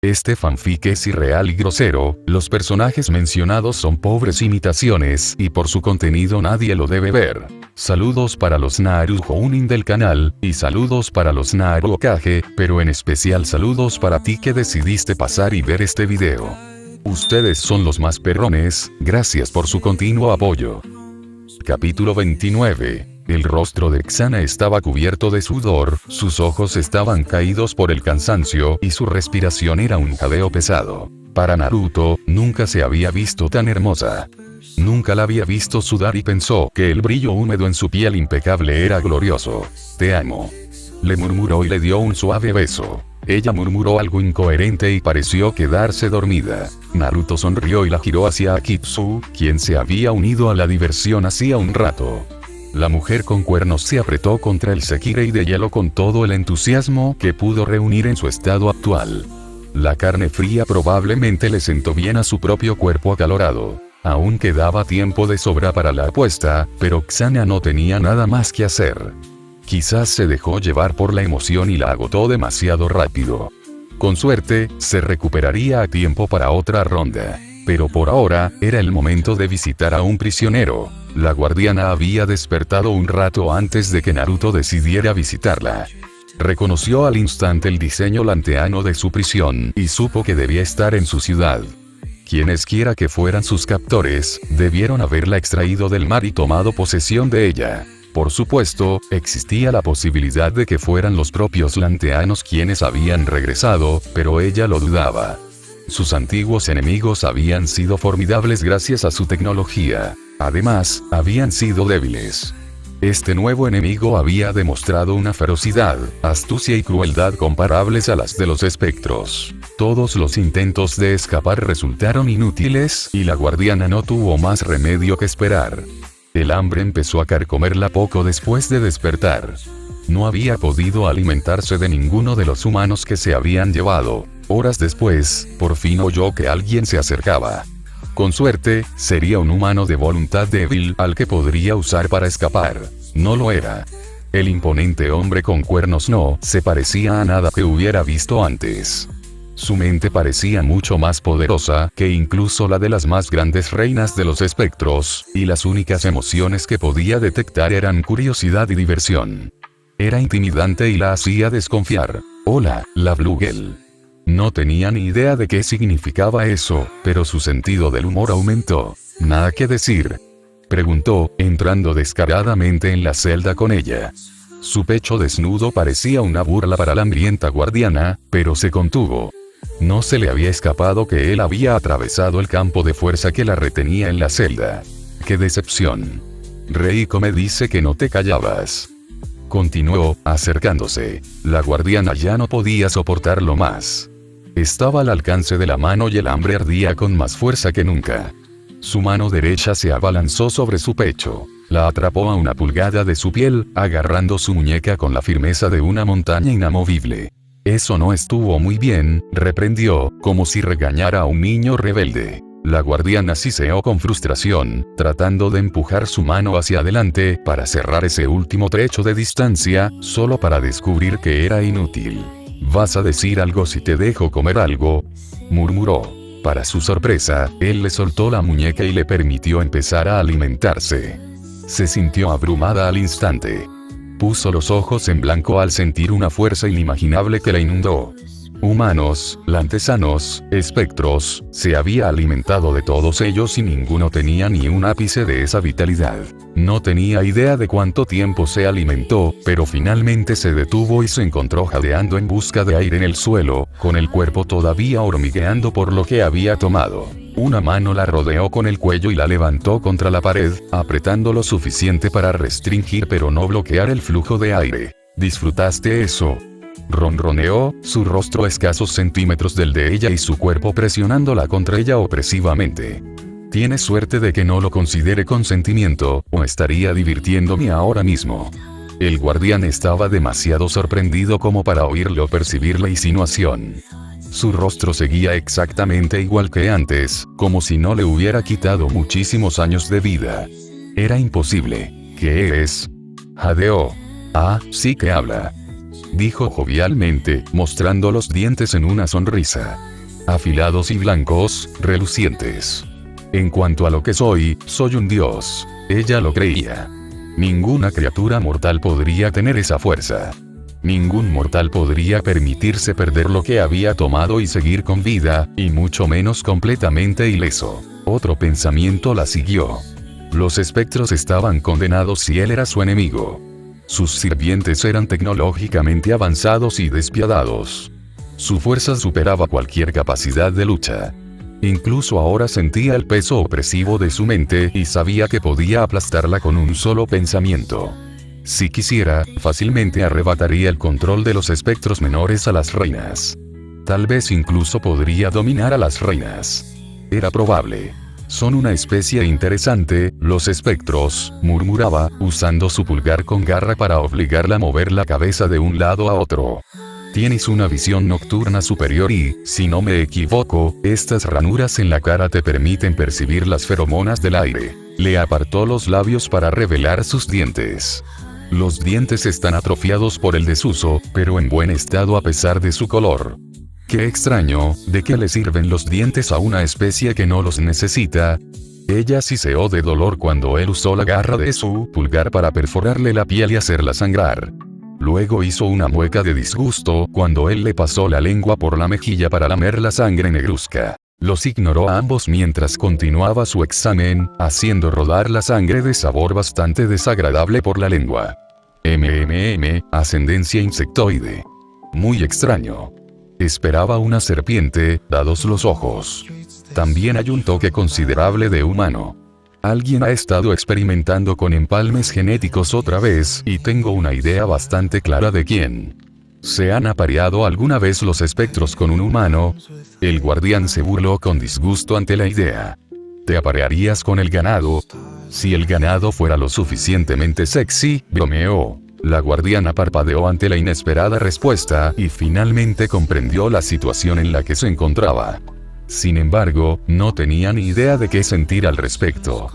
Este fanfic es irreal y grosero, los personajes mencionados son pobres imitaciones y por su contenido nadie lo debe ver. Saludos para los Naru Jounin del canal, y saludos para los Naru Okage, pero en especial saludos para ti que decidiste pasar y ver este video. Ustedes son los más perrones, gracias por su continuo apoyo. Capítulo 29. El rostro de Xana estaba cubierto de sudor, sus ojos estaban caídos por el cansancio y su respiración era un jadeo pesado. Para Naruto, nunca se había visto tan hermosa. Nunca la había visto sudar y pensó que el brillo húmedo en su piel impecable era glorioso. Te amo. Le murmuró y le dio un suave beso. Ella murmuró algo incoherente y pareció quedarse dormida. Naruto sonrió y la giró hacia Akitsu, quien se había unido a la diversión hacía un rato. La mujer con cuernos se apretó contra el Sekirei de hielo con todo el entusiasmo que pudo reunir en su estado actual. La carne fría probablemente le sentó bien a su propio cuerpo acalorado. Aún quedaba tiempo de sobra para la apuesta, pero Xana no tenía nada más que hacer. Quizás se dejó llevar por la emoción y la agotó demasiado rápido. Con suerte, se recuperaría a tiempo para otra ronda. Pero por ahora, era el momento de visitar a un prisionero. La guardiana había despertado un rato antes de que Naruto decidiera visitarla. Reconoció al instante el diseño lanteano de su prisión y supo que debía estar en su ciudad. Quienesquiera que fueran sus captores, debieron haberla extraído del mar y tomado posesión de ella. Por supuesto, existía la posibilidad de que fueran los propios lanteanos quienes habían regresado, pero ella lo dudaba. Sus antiguos enemigos habían sido formidables gracias a su tecnología. Además, habían sido débiles. Este nuevo enemigo había demostrado una ferocidad, astucia y crueldad comparables a las de los espectros. Todos los intentos de escapar resultaron inútiles, y la guardiana no tuvo más remedio que esperar. El hambre empezó a carcomerla poco después de despertar. No había podido alimentarse de ninguno de los humanos que se habían llevado. Horas después, por fin oyó que alguien se acercaba. Con suerte, sería un humano de voluntad débil al que podría usar para escapar. No lo era. El imponente hombre con cuernos no se parecía a nada que hubiera visto antes. Su mente parecía mucho más poderosa que incluso la de las más grandes reinas de los espectros, y las únicas emociones que podía detectar eran curiosidad y diversión. Era intimidante y la hacía desconfiar. Hola, la Bluegel. No tenía ni idea de qué significaba eso, pero su sentido del humor aumentó. ¿Nada que decir?, preguntó, entrando descaradamente en la celda con ella. Su pecho desnudo parecía una burla para la hambrienta guardiana, pero se contuvo. No se le había escapado que él había atravesado el campo de fuerza que la retenía en la celda. ¡Qué decepción! Reiko me dice que no te callabas. Continuó, acercándose. La guardiana ya no podía soportarlo más. Estaba al alcance de la mano y el hambre ardía con más fuerza que nunca. Su mano derecha se abalanzó sobre su pecho. La atrapó a una pulgada de su piel, agarrando su muñeca con la firmeza de una montaña inamovible. Eso no estuvo muy bien, reprendió, como si regañara a un niño rebelde. La guardiana siseó con frustración, tratando de empujar su mano hacia adelante para cerrar ese último trecho de distancia, solo para descubrir que era inútil. ¿Vas a decir algo si te dejo comer algo?, murmuró. Para su sorpresa, él le soltó la muñeca y le permitió empezar a alimentarse. Se sintió abrumada al instante. Puso los ojos en blanco al sentir una fuerza inimaginable que la inundó. Humanos, lantesanos, espectros, se había alimentado de todos ellos y ninguno tenía ni un ápice de esa vitalidad. No tenía idea de cuánto tiempo se alimentó, pero finalmente se detuvo y se encontró jadeando en busca de aire en el suelo, con el cuerpo todavía hormigueando por lo que había tomado. Una mano la rodeó con el cuello y la levantó contra la pared, apretando lo suficiente para restringir pero no bloquear el flujo de aire. ¿Disfrutaste eso?, ronroneó, su rostro a escasos centímetros del de ella y su cuerpo presionándola contra ella opresivamente. Tienes suerte de que no lo considere consentimiento, o estaría divirtiéndome ahora mismo. El guardián estaba demasiado sorprendido como para oírle o percibir la insinuación. Su rostro seguía exactamente igual que antes, como si no le hubiera quitado muchísimos años de vida. Era imposible. ¿Qué es? Jadeó. Ah, sí que habla, dijo jovialmente, mostrando los dientes en una sonrisa. afilados y blancos, relucientes. En cuanto a lo que soy un dios. Ella lo creía. Ninguna criatura mortal podría tener esa fuerza. Ningún mortal podría permitirse perder lo que había tomado y seguir con vida, y mucho menos completamente ileso. Otro pensamiento la siguió. Los espectros estaban condenados si él era su enemigo. Sus sirvientes eran tecnológicamente avanzados y despiadados. Su fuerza superaba cualquier capacidad de lucha. Incluso ahora sentía el peso opresivo de su mente y sabía que podía aplastarla con un solo pensamiento. Si quisiera, fácilmente arrebataría el control de los espectros menores a las reinas. Tal vez incluso podría dominar a las reinas. Era probable. Son una especie interesante, los espectros, murmuraba, usando su pulgar con garra para obligarla a mover la cabeza de un lado a otro. Tienes una visión nocturna superior y, si no me equivoco, estas ranuras en la cara te permiten percibir las feromonas del aire. Le apartó los labios para revelar sus dientes. Los dientes están atrofiados por el desuso, pero en buen estado a pesar de su color. Qué extraño, ¿de qué le sirven los dientes a una especie que no los necesita? Ella siseó de dolor cuando él usó la garra de su pulgar para perforarle la piel y hacerla sangrar. Luego hizo una mueca de disgusto cuando él le pasó la lengua por la mejilla para lamer la sangre negruzca. Los ignoró a ambos mientras continuaba su examen, haciendo rodar la sangre de sabor bastante desagradable por la lengua. Ascendencia insectoide. Muy extraño. Esperaba una serpiente, dados los ojos. También hay un toque considerable de humano. Alguien ha estado experimentando con empalmes genéticos otra vez y tengo una idea bastante clara de quién. ¿Se han apareado alguna vez los espectros con un humano? El guardián se burló con disgusto ante la idea. ¿Te aparearías con el ganado? Si el ganado fuera lo suficientemente sexy, bromeó. La guardiana parpadeó ante la inesperada respuesta y finalmente comprendió la situación en la que se encontraba. Sin embargo, no tenía ni idea de qué sentir al respecto.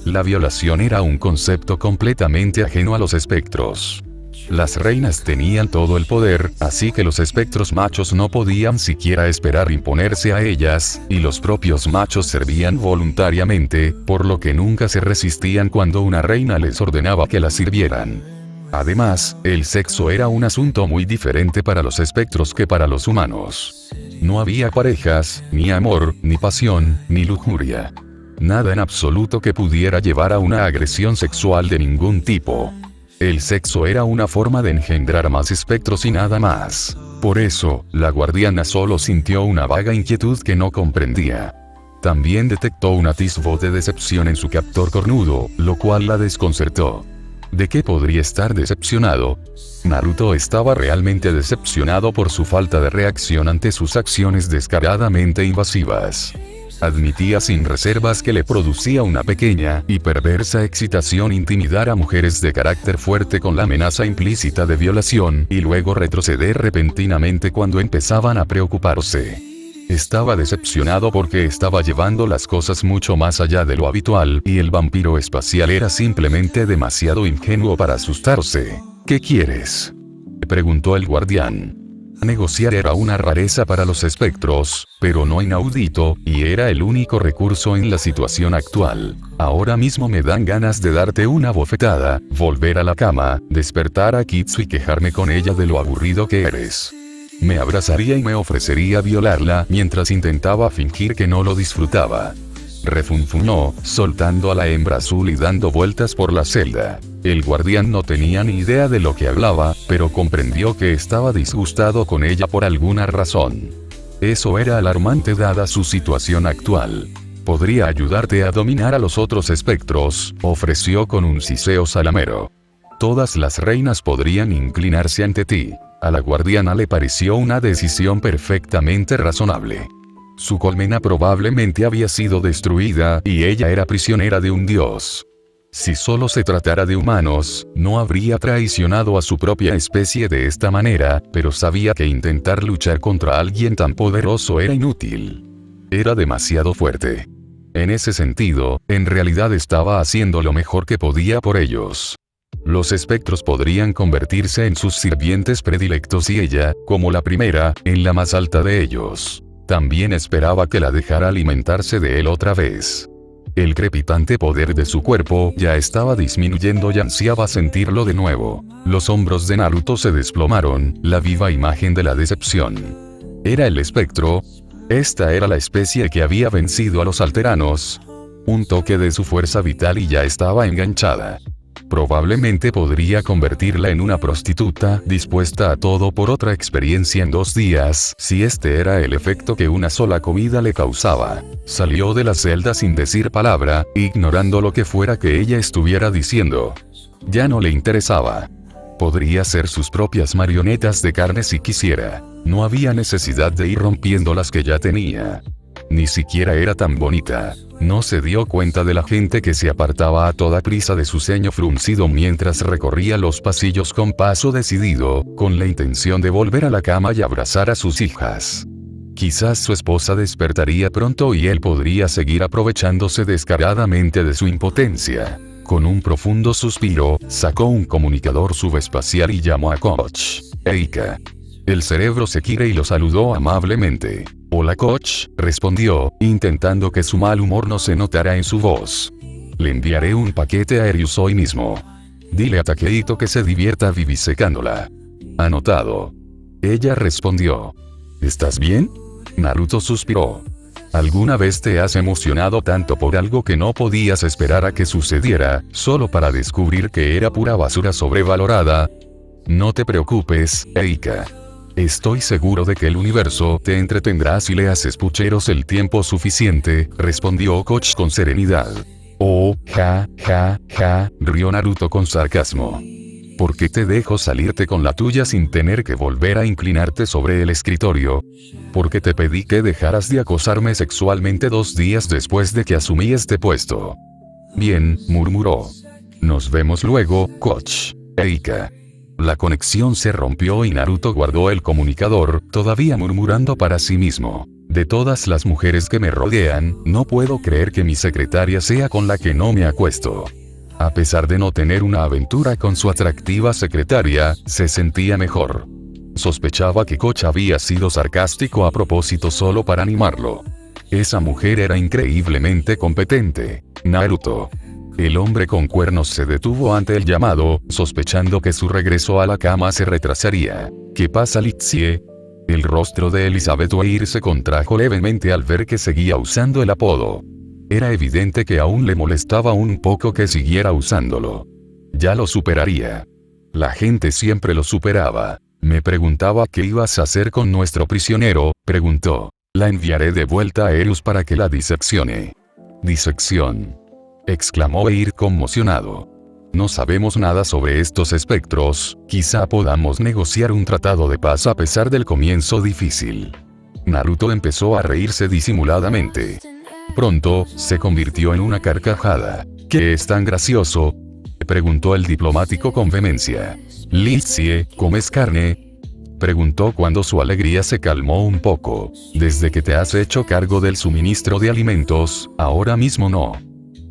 La violación era un concepto completamente ajeno a los espectros. Las reinas tenían todo el poder, así que los espectros machos no podían siquiera esperar imponerse a ellas, y los propios machos servían voluntariamente, por lo que nunca se resistían cuando una reina les ordenaba que las sirvieran. Además, el sexo era un asunto muy diferente para los espectros que para los humanos. No había parejas, ni amor, ni pasión, ni lujuria. Nada en absoluto que pudiera llevar a una agresión sexual de ningún tipo. El sexo era una forma de engendrar más espectros y nada más. Por eso, la guardiana solo sintió una vaga inquietud que no comprendía. También detectó un atisbo de decepción en su captor cornudo, lo cual la desconcertó. ¿De qué podría estar decepcionado? Naruto estaba realmente decepcionado por su falta de reacción ante sus acciones descaradamente invasivas. Admitía sin reservas que le producía una pequeña y perversa excitación intimidar a mujeres de carácter fuerte con la amenaza implícita de violación y luego retroceder repentinamente cuando empezaban a preocuparse. Estaba decepcionado porque estaba llevando las cosas mucho más allá de lo habitual y el vampiro espacial era simplemente demasiado ingenuo para asustarse. ¿Qué quieres?, le preguntó el guardián. Negociar era una rareza para los espectros, pero no inaudito, y era el único recurso en la situación actual. Ahora mismo me dan ganas de darte una bofetada, volver a la cama, despertar a Kitsu y quejarme con ella de lo aburrido que eres. Me abrazaría y me ofrecería violarla mientras intentaba fingir que no lo disfrutaba. Refunfuñó, soltando a la hembra azul y dando vueltas por la celda. El guardián no tenía ni idea de lo que hablaba, pero comprendió que estaba disgustado con ella por alguna razón. Eso era alarmante dada su situación actual. Podría ayudarte a dominar a los otros espectros, ofreció con un siseo salamero. Todas las reinas podrían inclinarse ante ti. A la guardiana le pareció una decisión perfectamente razonable. Su colmena probablemente había sido destruida y ella era prisionera de un dios. Si solo se tratara de humanos, no habría traicionado a su propia especie de esta manera, pero sabía que intentar luchar contra alguien tan poderoso era inútil. Era demasiado fuerte. En ese sentido, en realidad estaba haciendo lo mejor que podía por ellos. Los espectros podrían convertirse en sus sirvientes predilectos y ella, como la primera, en la más alta de ellos. También esperaba que la dejara alimentarse de él otra vez. El crepitante poder de su cuerpo ya estaba disminuyendo y ansiaba sentirlo de nuevo. Los hombros de Naruto se desplomaron, la viva imagen de la decepción. ¿Era el espectro? Esta era la especie que había vencido a los alteranos. Un toque de su fuerza vital y ya estaba enganchada. Probablemente podría convertirla en una prostituta, dispuesta a todo por otra experiencia en 2 días, si este era el efecto que una sola comida le causaba. Salió de la celda sin decir palabra, ignorando lo que fuera que ella estuviera diciendo. Ya no le interesaba. Podría ser sus propias marionetas de carne si quisiera. No había necesidad de ir rompiendo las que ya tenía. Ni siquiera era tan bonita. No se dio cuenta de la gente que se apartaba a toda prisa de su ceño fruncido mientras recorría los pasillos con paso decidido, con la intención de volver a la cama y abrazar a sus hijas. Quizás su esposa despertaría pronto y él podría seguir aprovechándose descaradamente de su impotencia. Con un profundo suspiro, sacó un comunicador subespacial y llamó a Coach. Eika. El cerebro se gira y lo saludó amablemente. Hola Coach, respondió, intentando que su mal humor no se notara en su voz. Le enviaré un paquete a Erius hoy mismo. Dile a Takeito que se divierta vivisecándola. Anotado. Ella respondió. ¿Estás bien? Naruto suspiró. ¿Alguna vez te has emocionado tanto por algo que no podías esperar a que sucediera, solo para descubrir que era pura basura sobrevalorada? No te preocupes, Eika. Estoy seguro de que el universo te entretendrá si le haces pucheros el tiempo suficiente, respondió Coach con serenidad. Oh, ja, rió Naruto con sarcasmo. ¿Por qué te dejo salirte con la tuya sin tener que volver a inclinarte sobre el escritorio? Porque te pedí que dejaras de acosarme sexualmente 2 días después de que asumí este puesto. Bien, murmuró. Nos vemos luego, Coach. Eika. La conexión se rompió y Naruto guardó el comunicador, todavía murmurando para sí mismo. De todas las mujeres que me rodean, no puedo creer que mi secretaria sea con la que no me acuesto. A pesar de no tener una aventura con su atractiva secretaria, se sentía mejor. Sospechaba que Coach había sido sarcástico a propósito solo para animarlo. Esa mujer era increíblemente competente. Naruto. El hombre con cuernos se detuvo ante el llamado, sospechando que su regreso a la cama se retrasaría. ¿Qué pasa, Litzie? El rostro de Elizabeth Weir se contrajo levemente al ver que seguía usando el apodo. Era evidente que aún le molestaba un poco que siguiera usándolo. Ya lo superaría. La gente siempre lo superaba. Me preguntaba qué ibas a hacer con nuestro prisionero, preguntó. La enviaré de vuelta a Erius para que la diseccione. Disección. Exclamó Weir conmocionado. No sabemos nada sobre estos espectros, quizá podamos negociar un tratado de paz a pesar del comienzo difícil. Naruto empezó a reírse disimuladamente. Pronto, se convirtió en una carcajada. ¿Qué es tan gracioso? Preguntó el diplomático con vehemencia. Litzie, ¿comes carne? Preguntó cuando su alegría se calmó un poco. Desde que te has hecho cargo del suministro de alimentos, ahora mismo no.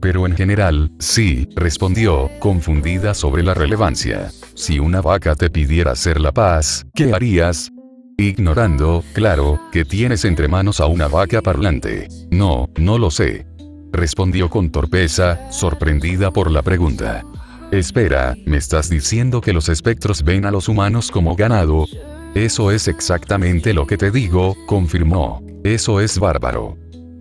Pero en general, sí, respondió, confundida sobre la relevancia. Si una vaca te pidiera hacer la paz, ¿qué harías? Ignorando, claro, que tienes entre manos a una vaca parlante. No, no lo sé. Respondió con torpeza, sorprendida por la pregunta. Espera, ¿me estás diciendo que los espectros ven a los humanos como ganado? Eso es exactamente lo que te digo, confirmó. Eso es bárbaro.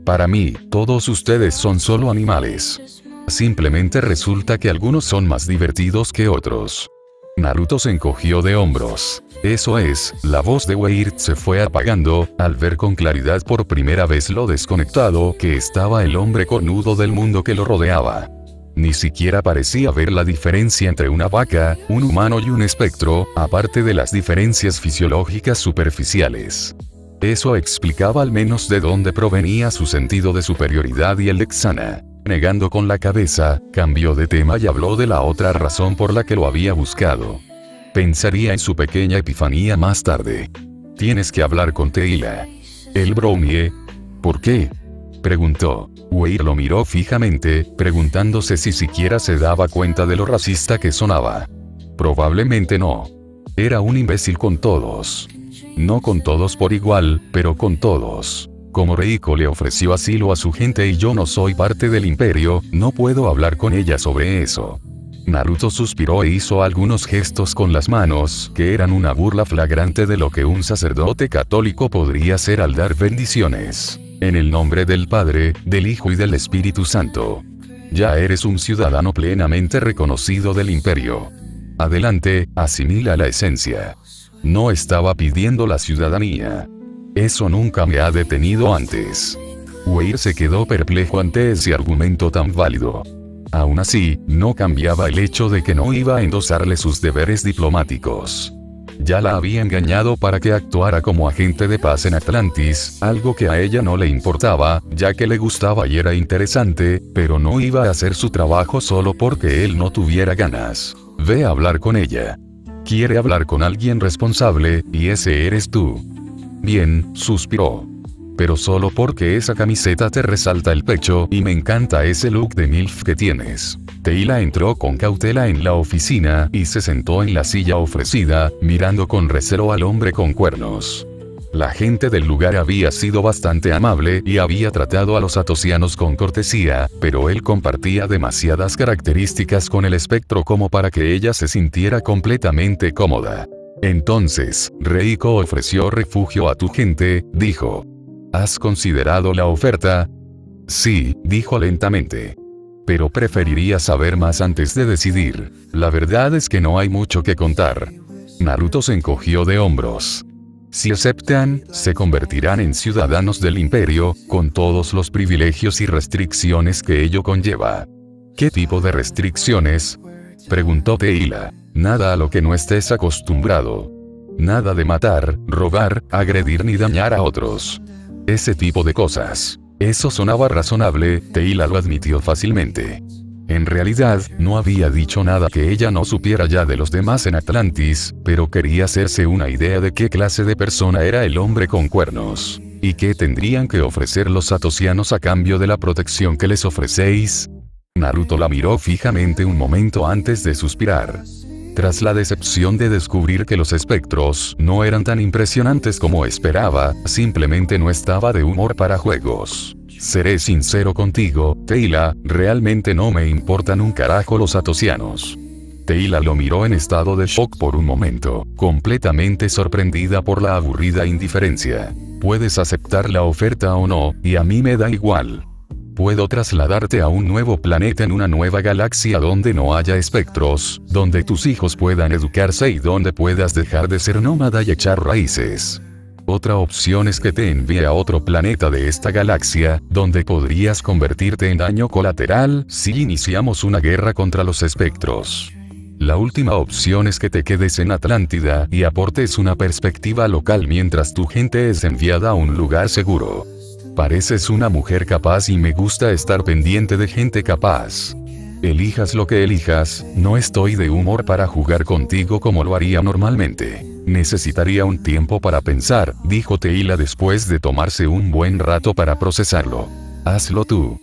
Para mí, todos ustedes son solo animales. Simplemente resulta que algunos son más divertidos que otros. Naruto se encogió de hombros. Eso es, la voz de Weir se fue apagando, al ver con claridad por primera vez lo desconectado que estaba el hombre cornudo del mundo que lo rodeaba. Ni siquiera parecía ver la diferencia entre una vaca, un humano y un espectro, aparte de las diferencias fisiológicas superficiales. Eso explicaba al menos de dónde provenía su sentido de superioridad y el de Xana. Negando con la cabeza, cambió de tema y habló de la otra razón por la que lo había buscado. Pensaría en su pequeña epifanía más tarde. Tienes que hablar con Teila. El brownie. ¿Por qué? Preguntó. Weir lo miró fijamente, preguntándose si siquiera se daba cuenta de lo racista que sonaba. Probablemente no. Era un imbécil con todos. No con todos por igual, pero con todos. Como Reiko le ofreció asilo a su gente y yo no soy parte del imperio, no puedo hablar con ella sobre eso. Naruto suspiró e hizo algunos gestos con las manos, que eran una burla flagrante de lo que un sacerdote católico podría hacer al dar bendiciones. En el nombre del Padre, del Hijo y del Espíritu Santo. Ya eres un ciudadano plenamente reconocido del imperio. Adelante, asimila la esencia. No estaba pidiendo la ciudadanía. Eso nunca me ha detenido antes. Weir se quedó perplejo ante ese argumento tan válido. Aún así, no cambiaba el hecho de que no iba a endosarle sus deberes diplomáticos. Ya la había engañado para que actuara como agente de paz en Atlantis, algo que a ella no le importaba, ya que le gustaba y era interesante, pero no iba a hacer su trabajo solo porque él no tuviera ganas. Ve a hablar con ella. Quiere hablar con alguien responsable, y ese eres tú. Bien, suspiró. Pero solo porque esa camiseta te resalta el pecho y me encanta ese look de MILF que tienes. Teila entró con cautela en la oficina y se sentó en la silla ofrecida, mirando con recelo al hombre con cuernos. La gente del lugar había sido bastante amable y había tratado a los atosianos con cortesía, pero él compartía demasiadas características con el espectro como para que ella se sintiera completamente cómoda. Entonces, Reiko ofreció refugio a tu gente, dijo. ¿Has considerado la oferta? Sí, dijo lentamente. Pero preferiría saber más antes de decidir. La verdad es que no hay mucho que contar. Naruto se encogió de hombros. Si aceptan, se convertirán en ciudadanos del imperio, con todos los privilegios y restricciones que ello conlleva. ¿Qué tipo de restricciones? Preguntó Teila. Nada a lo que no estés acostumbrado. Nada de matar, robar, agredir ni dañar a otros. Ese tipo de cosas. Eso sonaba razonable, Teila lo admitió fácilmente. En realidad, no había dicho nada que ella no supiera ya de los demás en Atlantis, pero quería hacerse una idea de qué clase de persona era el hombre con cuernos. ¿Y qué tendrían que ofrecer los atosianos a cambio de la protección que les ofrecéis? Naruto la miró fijamente un momento antes de suspirar. Tras la decepción de descubrir que los espectros no eran tan impresionantes como esperaba, simplemente no estaba de humor para juegos. Seré sincero contigo, Teila, realmente no me importan un carajo los atosianos. Teila lo miró en estado de shock por un momento, completamente sorprendida por la aburrida indiferencia. Puedes aceptar la oferta o no, y a mí me da igual. Puedo trasladarte a un nuevo planeta en una nueva galaxia donde no haya espectros, donde tus hijos puedan educarse y donde puedas dejar de ser nómada y echar raíces. Otra opción es que te envíe a otro planeta de esta galaxia, donde podrías convertirte en daño colateral si iniciamos una guerra contra los espectros. La última opción es que te quedes en Atlántida y aportes una perspectiva local mientras tu gente es enviada a un lugar seguro. Pareces una mujer capaz y me gusta estar pendiente de gente capaz. Elijas lo que elijas, no estoy de humor para jugar contigo como lo haría normalmente. Necesitaría un tiempo para pensar, dijo Teila después de tomarse un buen rato para procesarlo. Hazlo tú.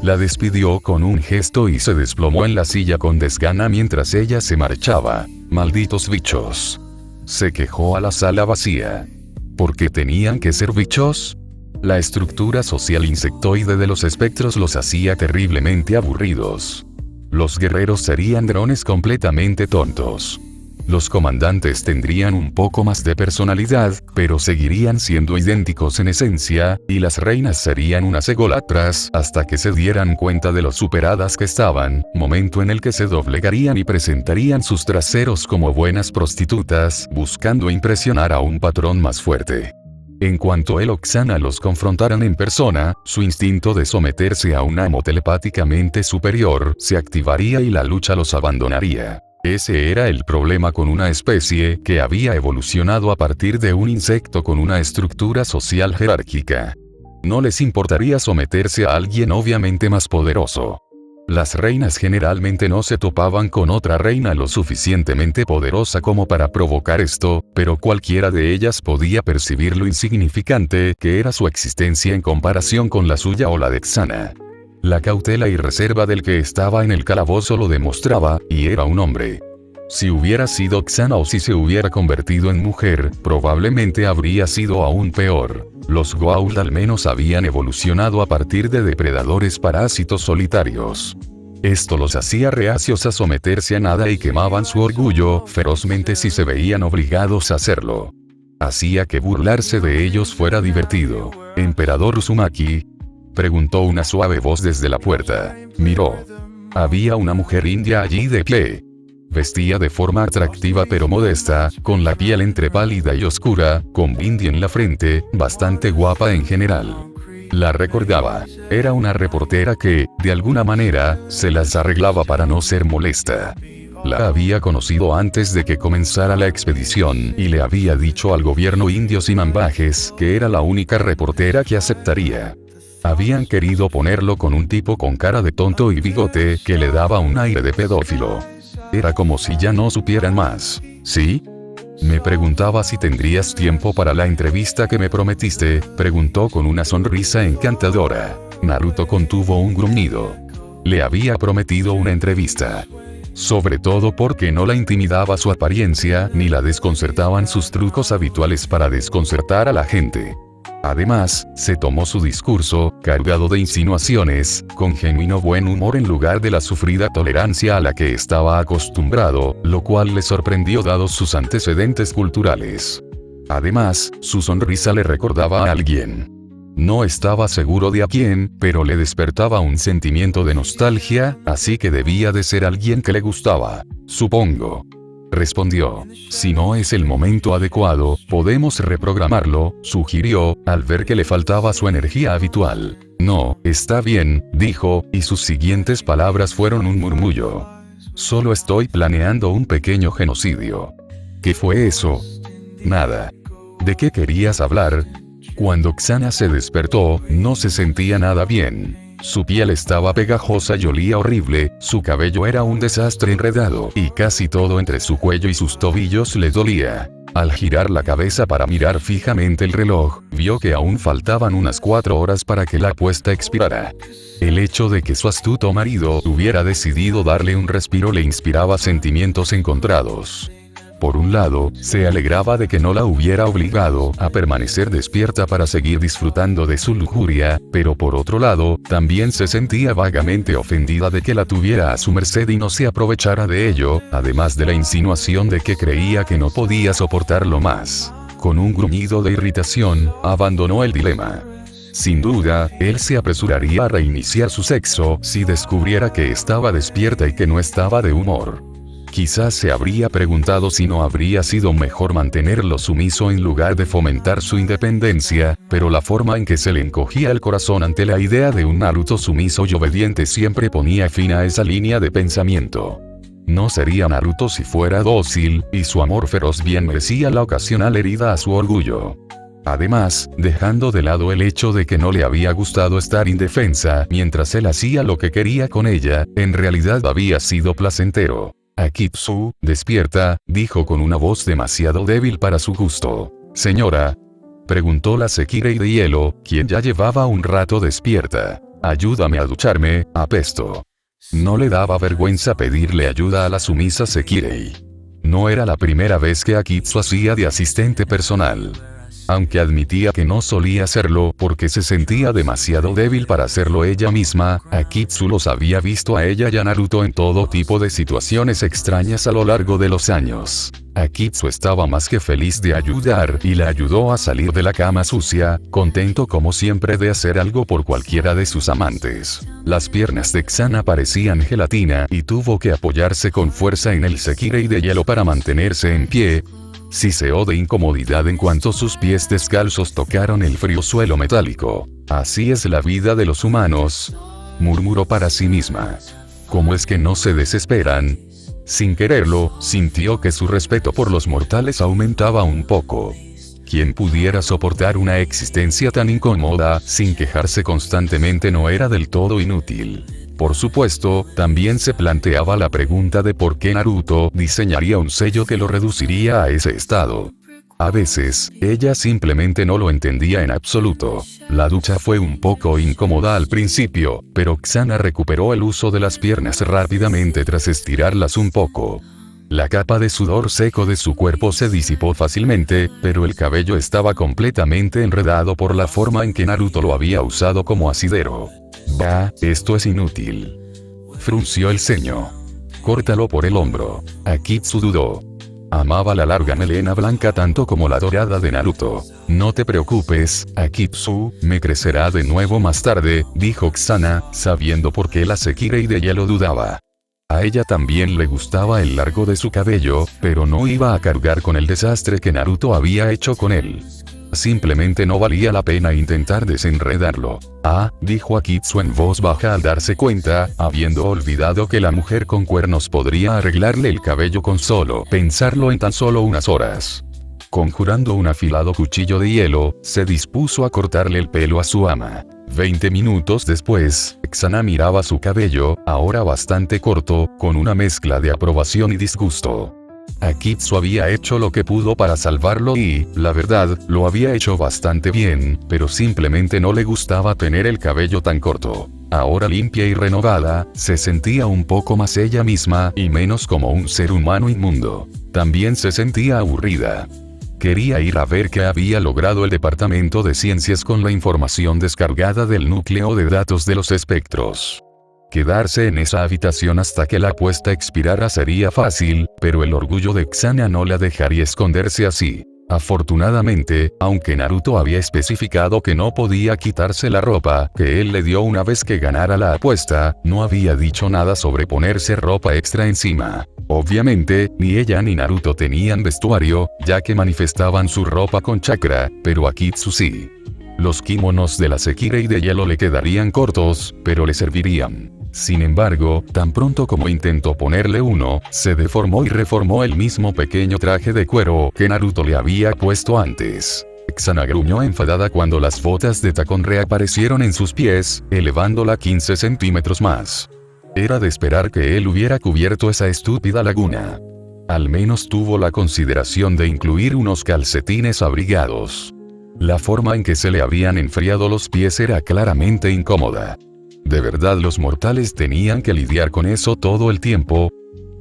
La despidió con un gesto y se desplomó en la silla con desgana mientras ella se marchaba. Malditos bichos. Se quejó a la sala vacía. ¿Por qué tenían que ser bichos? La estructura social insectoide de los espectros los hacía terriblemente aburridos. Los guerreros serían drones completamente tontos. Los comandantes tendrían un poco más de personalidad, pero seguirían siendo idénticos en esencia, y las reinas serían unas egolatras hasta que se dieran cuenta de lo superadas que estaban, momento en el que se doblegarían y presentarían sus traseros como buenas prostitutas, buscando impresionar a un patrón más fuerte. En cuanto el Oxana los confrontaran en persona, su instinto de someterse a un amo telepáticamente superior se activaría y la lucha los abandonaría. Ese era el problema con una especie que había evolucionado a partir de un insecto con una estructura social jerárquica. No les importaría someterse a alguien obviamente más poderoso. Las reinas generalmente no se topaban con otra reina lo suficientemente poderosa como para provocar esto, pero cualquiera de ellas podía percibir lo insignificante que era su existencia en comparación con la suya o la de Xana. La cautela y reserva del que estaba en el calabozo lo demostraba, y era un hombre. Si hubiera sido Xana o si se hubiera convertido en mujer, probablemente habría sido aún peor. Los Goa'uld al menos habían evolucionado a partir de depredadores parásitos solitarios. Esto los hacía reacios a someterse a nada y quemaban su orgullo ferozmente si se veían obligados a hacerlo. Hacía que burlarse de ellos fuera divertido. ¿Emperador Uzumaki?, preguntó una suave voz desde la puerta. Miró. Había una mujer india allí de pie. Vestía de forma atractiva pero modesta, con la piel entre pálida y oscura, con bindi en la frente, bastante guapa en general. La recordaba. Era una reportera que, de alguna manera, se las arreglaba para no ser molesta. La había conocido antes de que comenzara la expedición y le había dicho al gobierno indio sin ambajes que era la única reportera que aceptaría. Habían querido ponerlo con un tipo con cara de tonto y bigote que le daba un aire de pedófilo. Era como si ya no supieran más. ¿Sí? Me preguntaba si tendrías tiempo para la entrevista que me prometiste, preguntó con una sonrisa encantadora. Naruto contuvo un gruñido. Le había prometido una entrevista. Sobre todo porque no la intimidaba su apariencia ni la desconcertaban sus trucos habituales para desconcertar a la gente. Además, se tomó su discurso, cargado de insinuaciones, con genuino buen humor en lugar de la sufrida tolerancia a la que estaba acostumbrado, lo cual le sorprendió dados sus antecedentes culturales. Además, su sonrisa le recordaba a alguien. No estaba seguro de a quién, pero le despertaba un sentimiento de nostalgia, así que debía de ser alguien que le gustaba. Supongo. Respondió. Si no es el momento adecuado, podemos reprogramarlo, sugirió, al ver que le faltaba su energía habitual. No, está bien, dijo, y sus siguientes palabras fueron un murmullo. Solo estoy planeando un pequeño genocidio. ¿Qué fue eso? Nada. ¿De qué querías hablar? Cuando Xana se despertó, no se sentía nada bien. Su piel estaba pegajosa y olía horrible, su cabello era un desastre enredado y casi todo entre su cuello y sus tobillos le dolía. Al girar la cabeza para mirar fijamente el reloj, vio que aún faltaban unas 4 horas para que la apuesta expirara. El hecho de que su astuto marido hubiera decidido darle un respiro le inspiraba sentimientos encontrados. Por un lado, se alegraba de que no la hubiera obligado a permanecer despierta para seguir disfrutando de su lujuria, pero por otro lado, también se sentía vagamente ofendida de que la tuviera a su merced y no se aprovechara de ello, además de la insinuación de que creía que no podía soportarlo más. Con un gruñido de irritación, abandonó el dilema. Sin duda, él se apresuraría a reiniciar su sexo si descubriera que estaba despierta y que no estaba de humor. Quizás se habría preguntado si no habría sido mejor mantenerlo sumiso en lugar de fomentar su independencia, pero la forma en que se le encogía el corazón ante la idea de un Naruto sumiso y obediente siempre ponía fin a esa línea de pensamiento. No sería Naruto si fuera dócil, y su amor feroz bien merecía la ocasional herida a su orgullo. Además, dejando de lado el hecho de que no le había gustado estar indefensa mientras él hacía lo que quería con ella, en realidad había sido placentero. Akitsu, despierta, dijo con una voz demasiado débil para su gusto. Señora, preguntó la Sekirei de hielo, quien ya llevaba un rato despierta. Ayúdame a ducharme, apesto. No le daba vergüenza pedirle ayuda a la sumisa Sekirei. No era la primera vez que Akitsu hacía de asistente personal. Aunque admitía que no solía hacerlo porque se sentía demasiado débil para hacerlo ella misma, Akitsu los había visto a ella y a Naruto en todo tipo de situaciones extrañas a lo largo de los años. Akitsu estaba más que feliz de ayudar y la ayudó a salir de la cama sucia, contento como siempre de hacer algo por cualquiera de sus amantes. Las piernas de Xana parecían gelatina y tuvo que apoyarse con fuerza en el Sekirei de hielo para mantenerse en pie. Siseó de incomodidad en cuanto sus pies descalzos tocaron el frío suelo metálico. Así es la vida de los humanos, murmuró para sí misma. ¿Cómo es que no se desesperan? Sin quererlo, sintió que su respeto por los mortales aumentaba un poco. Quien pudiera soportar una existencia tan incómoda sin quejarse constantemente no era del todo inútil. Por supuesto, también se planteaba la pregunta de por qué Naruto diseñaría un sello que lo reduciría a ese estado. A veces, ella simplemente no lo entendía en absoluto. La ducha fue un poco incómoda al principio, pero Xana recuperó el uso de las piernas rápidamente tras estirarlas un poco. La capa de sudor seco de su cuerpo se disipó fácilmente, pero el cabello estaba completamente enredado por la forma en que Naruto lo había usado como asidero. Bah, esto es inútil. Frunció el ceño. Córtalo por el hombro. Akitsu dudó. Amaba la larga melena blanca tanto como la dorada de Naruto. No te preocupes, Akitsu, me crecerá de nuevo más tarde, dijo Kusana, sabiendo por qué la Sekirei de hielo dudaba. A ella también le gustaba el largo de su cabello, pero no iba a cargar con el desastre que Naruto había hecho con él. Simplemente no valía la pena intentar desenredarlo. Ah, dijo Akitsu en voz baja al darse cuenta, habiendo olvidado que la mujer con cuernos podría arreglarle el cabello con solo pensarlo en tan solo unas horas. Conjurando un afilado cuchillo de hielo, se dispuso a cortarle el pelo a su ama. 20 minutos después, Kusana miraba su cabello, ahora bastante corto, con una mezcla de aprobación y disgusto. Akitsu había hecho lo que pudo para salvarlo y, la verdad, lo había hecho bastante bien, pero simplemente no le gustaba tener el cabello tan corto. Ahora limpia y renovada, se sentía un poco más ella misma y menos como un ser humano inmundo. También se sentía aburrida. Quería ir a ver qué había logrado el Departamento de Ciencias con la información descargada del núcleo de datos de los espectros. Quedarse en esa habitación hasta que la apuesta expirara sería fácil, pero el orgullo de Kusana no la dejaría esconderse así. Afortunadamente, aunque Naruto había especificado que no podía quitarse la ropa que él le dio una vez que ganara la apuesta, no había dicho nada sobre ponerse ropa extra encima. Obviamente, ni ella ni Naruto tenían vestuario, ya que manifestaban su ropa con chakra, pero Akitsu sí. Los kimonos de la Sekirei de hielo le quedarían cortos, pero le servirían. Sin embargo, tan pronto como intentó ponerle uno, se deformó y reformó el mismo pequeño traje de cuero que Naruto le había puesto antes. Kusana gruñó enfadada cuando las botas de tacón reaparecieron en sus pies, elevándola 15 centímetros más. Era de esperar que él hubiera cubierto esa estúpida laguna. Al menos tuvo la consideración de incluir unos calcetines abrigados. La forma en que se le habían enfriado los pies era claramente incómoda. ¿De verdad los mortales tenían que lidiar con eso todo el tiempo?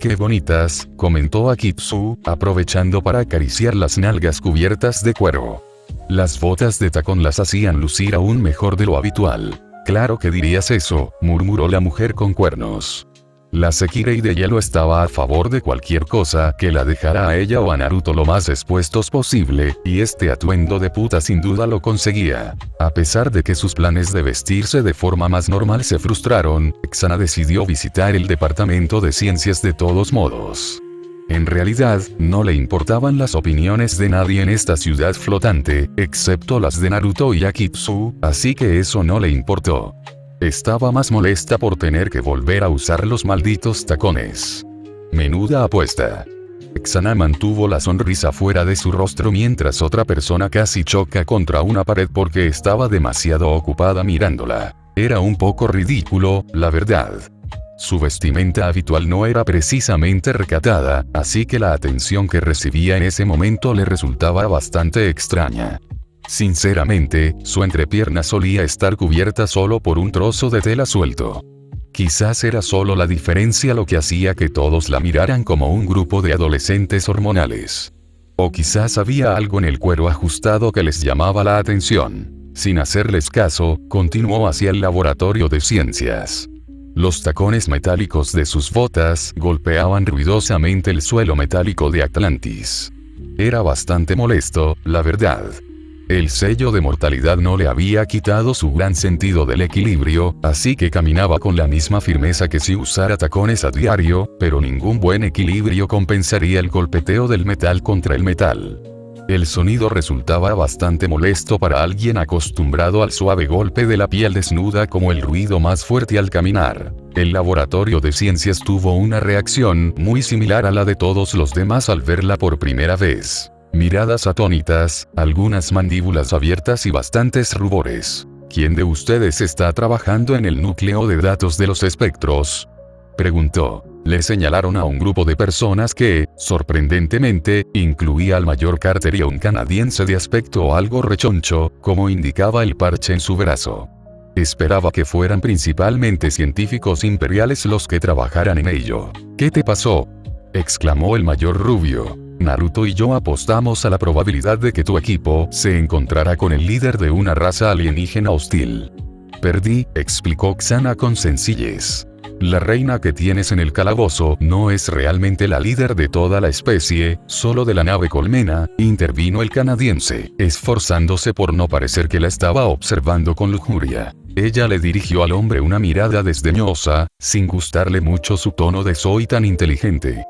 ¡Qué bonitas!, comentó Akitsu, aprovechando para acariciar las nalgas cubiertas de cuero. Las botas de tacón las hacían lucir aún mejor de lo habitual. Claro que dirías eso, murmuró la mujer con cuernos. La Sekirei de hielo estaba a favor de cualquier cosa que la dejara a ella o a Naruto lo más expuestos posible, y este atuendo de puta sin duda lo conseguía. A pesar de que sus planes de vestirse de forma más normal se frustraron, Kusana decidió visitar el Departamento de Ciencias de todos modos. En realidad, no le importaban las opiniones de nadie en esta ciudad flotante, excepto las de Naruto y Akitsu, así que eso no le importó. Estaba más molesta por tener que volver a usar los malditos tacones. Menuda apuesta. Kusana mantuvo la sonrisa fuera de su rostro mientras otra persona casi choca contra una pared porque estaba demasiado ocupada mirándola. Era un poco ridículo, la verdad. Su vestimenta habitual no era precisamente recatada, así que la atención que recibía en ese momento le resultaba bastante extraña. Sinceramente, su entrepierna solía estar cubierta solo por un trozo de tela suelto. Quizás era solo la diferencia lo que hacía que todos la miraran como un grupo de adolescentes hormonales. O quizás había algo en el cuero ajustado que les llamaba la atención. Sin hacerles caso, continuó hacia el laboratorio de ciencias. Los tacones metálicos de sus botas golpeaban ruidosamente el suelo metálico de Atlantis. Era bastante molesto, la verdad. El sello de mortalidad no le había quitado su gran sentido del equilibrio, así que caminaba con la misma firmeza que si usara tacones a diario, pero ningún buen equilibrio compensaría el golpeteo del metal contra el metal. El sonido resultaba bastante molesto para alguien acostumbrado al suave golpe de la piel desnuda como el ruido más fuerte al caminar. El laboratorio de ciencias tuvo una reacción muy similar a la de todos los demás al verla por primera vez. Miradas atónitas, algunas mandíbulas abiertas y bastantes rubores. ¿Quién de ustedes está trabajando en el núcleo de datos de los espectros?, preguntó. Le señalaron a un grupo de personas que, sorprendentemente, incluía al mayor Carter y a un canadiense de aspecto algo rechoncho, como indicaba el parche en su brazo. Esperaba que fueran principalmente científicos imperiales los que trabajaran en ello. ¿Qué te pasó?, exclamó el mayor rubio. Naruto y yo apostamos a la probabilidad de que tu equipo se encontrará con el líder de una raza alienígena hostil. Perdí, explicó Xana con sencillez. La reina que tienes en el calabozo no es realmente la líder de toda la especie, solo de la nave colmena, intervino el canadiense, esforzándose por no parecer que la estaba observando con lujuria. Ella le dirigió al hombre una mirada desdeñosa, sin gustarle mucho su tono de soy tan inteligente.